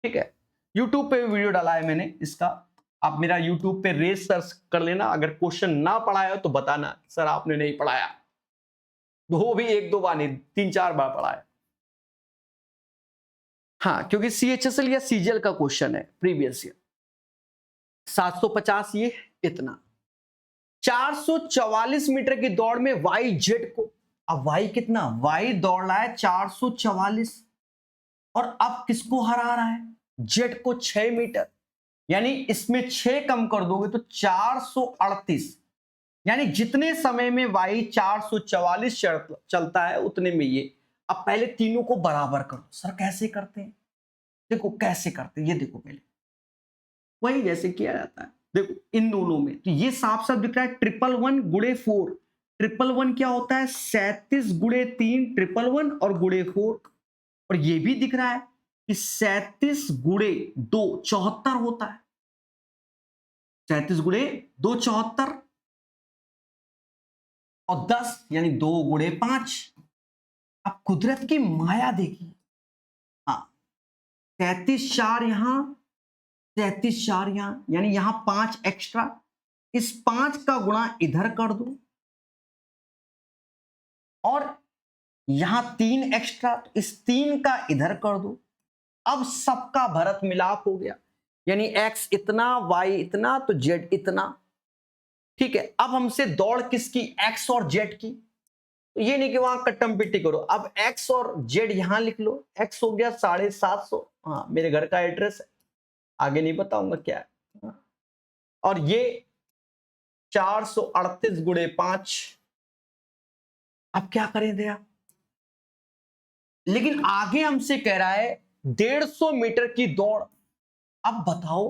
ठीक है, यूट्यूब पे वीडियो डाला है मैंने इसका, आप मेरा यूट्यूब पे रेस सर्च कर लेना। अगर क्वेश्चन ना पढ़ाया हो तो बताना सर आपने नहीं पढ़ाया, वो भी 1-2 बार नहीं 3-4 बार पढ़ाया। हाँ, क्योंकि CHSL या CGL का क्वेश्चन है प्रीवियस ईयर। 750 ये इतना, 444 मीटर की दौड़ में वाई जेड को, अब वाई कितना, वाई दौड़ रहा है 444 और अब किसको हरा रहा है, जेड को 6 मीटर, यानी इसमें 6 कम कर दोगे तो 438, यानी जितने समय में वाई 444 चलता है उतने में ये। अब पहले तीनों को बराबर करो। सर कैसे करते हैं, देखो कैसे करते हैं, ये देखो पहले वही जैसे किया जाता है। देखो इन दोनों में तो ये साफ साफ दिख रहा है 111 गुणे 4, 111 क्या होता है 37 गुणे 3, 111 और गुणे 4, और ये भी दिख रहा है कि 37 गुणे 2 74 होता है, 37 गुणे 2 74 और 10 यानी 2 गुणे 5। अब कुदरत की माया देखिए, हाँ 33 4 यहां, 33 4 यहां, यानी यहां 5 एक्स्ट्रा, इस 5 का गुणा इधर कर दो और यहां 3 एक्स्ट्रा, तो इस 3 का इधर कर दो। अब सबका भरत मिलाप हो गया, यानी x इतना, y इतना, तो z इतना। ठीक है, अब हमसे दौड़ किसकी, x और z की, तो ये नहीं कि वहां कट्टम पिट्टी करो, अब x और z यहां लिख लो। x हो गया 750, हाँ मेरे घर का एड्रेस है, आगे नहीं बताऊंगा क्या है। और ये 438 गुणे 5, अब क्या करें दया, लेकिन आगे हमसे कह रहा है 150 मीटर की दौड़। अब बताओ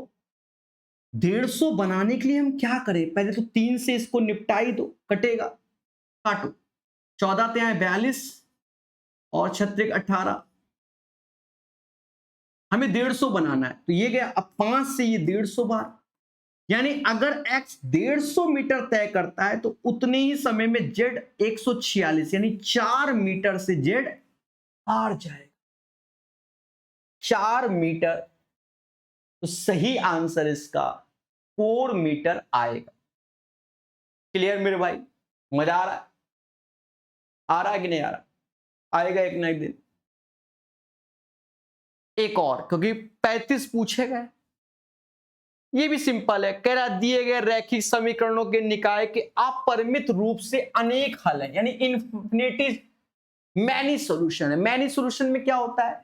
150 बनाने के लिए हम क्या करें, पहले तो 3 से इसको निपटाई दो, कटेगा, काटो, 14 ते 42 और 36 18, हमें 150 बनाना है, तो ये गया। अब 5 से ये 150 बार, यानी अगर x 150 मीटर तय करता है तो उतने ही समय में z 146, यानी 4 मीटर से z हार जाएगा, 4 मीटर। तो सही आंसर इसका 4 मीटर आएगा। क्लियर मेरे भाई, मजा आ रहा है, आ रहा है कि नहीं आ रहा, आएगा एक ना एक दिन। एक और, क्योंकि 35 पूछे गए, ये भी सिंपल है, कह रहा दिए गए रैखिक समीकरणों के निकाय के अपरिमित रूप से अनेक हल है, यानी इन्फिनिटी मैनी सॉल्यूशन है। मैनी सॉल्यूशन में क्या होता है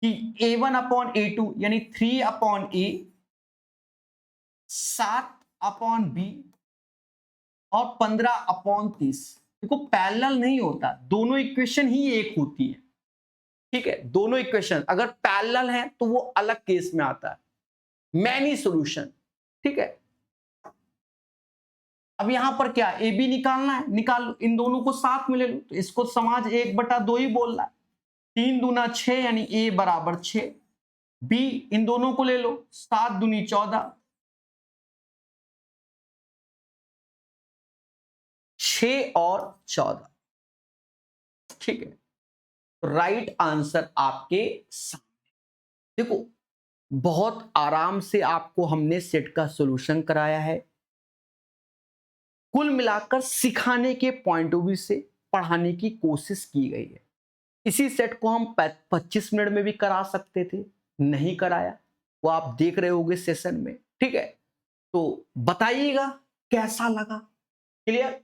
कि a1 अपॉन a2 यानी 3 अपॉन a, 7 अपॉन b और 15 अपॉन 30। देखो पैरेलल नहीं होता, दोनों इक्वेशन ही एक होती है। ठीक है, दोनों इक्वेशन अगर पैरेलल है तो वो अलग केस में आता है, मैनी सॉल्यूशन। ठीक है, अब यहां पर क्या ए बी निकालना है, निकाल लो, इन दोनों को साथ में ले लो, तो इसको समाज 1/2 ही बोल रहा है, 3 दूना 6 यानी a बराबर 6, b इन दोनों को ले लो, 7 दूनी 14, 6 और 14। ठीक है, राइट आंसर आपके सामने। देखो बहुत आराम से आपको हमने सेट का सॉल्यूशन कराया है, कुल मिलाकर सिखाने के पॉइंट ऑफ व्यू से पढ़ाने की कोशिश की गई है। इसी सेट को हम 25 मिनट में भी करा सकते थे, नहीं कराया, वो आप देख रहे होंगे सेशन में। ठीक है, तो बताइएगा कैसा लगा, क्लियर।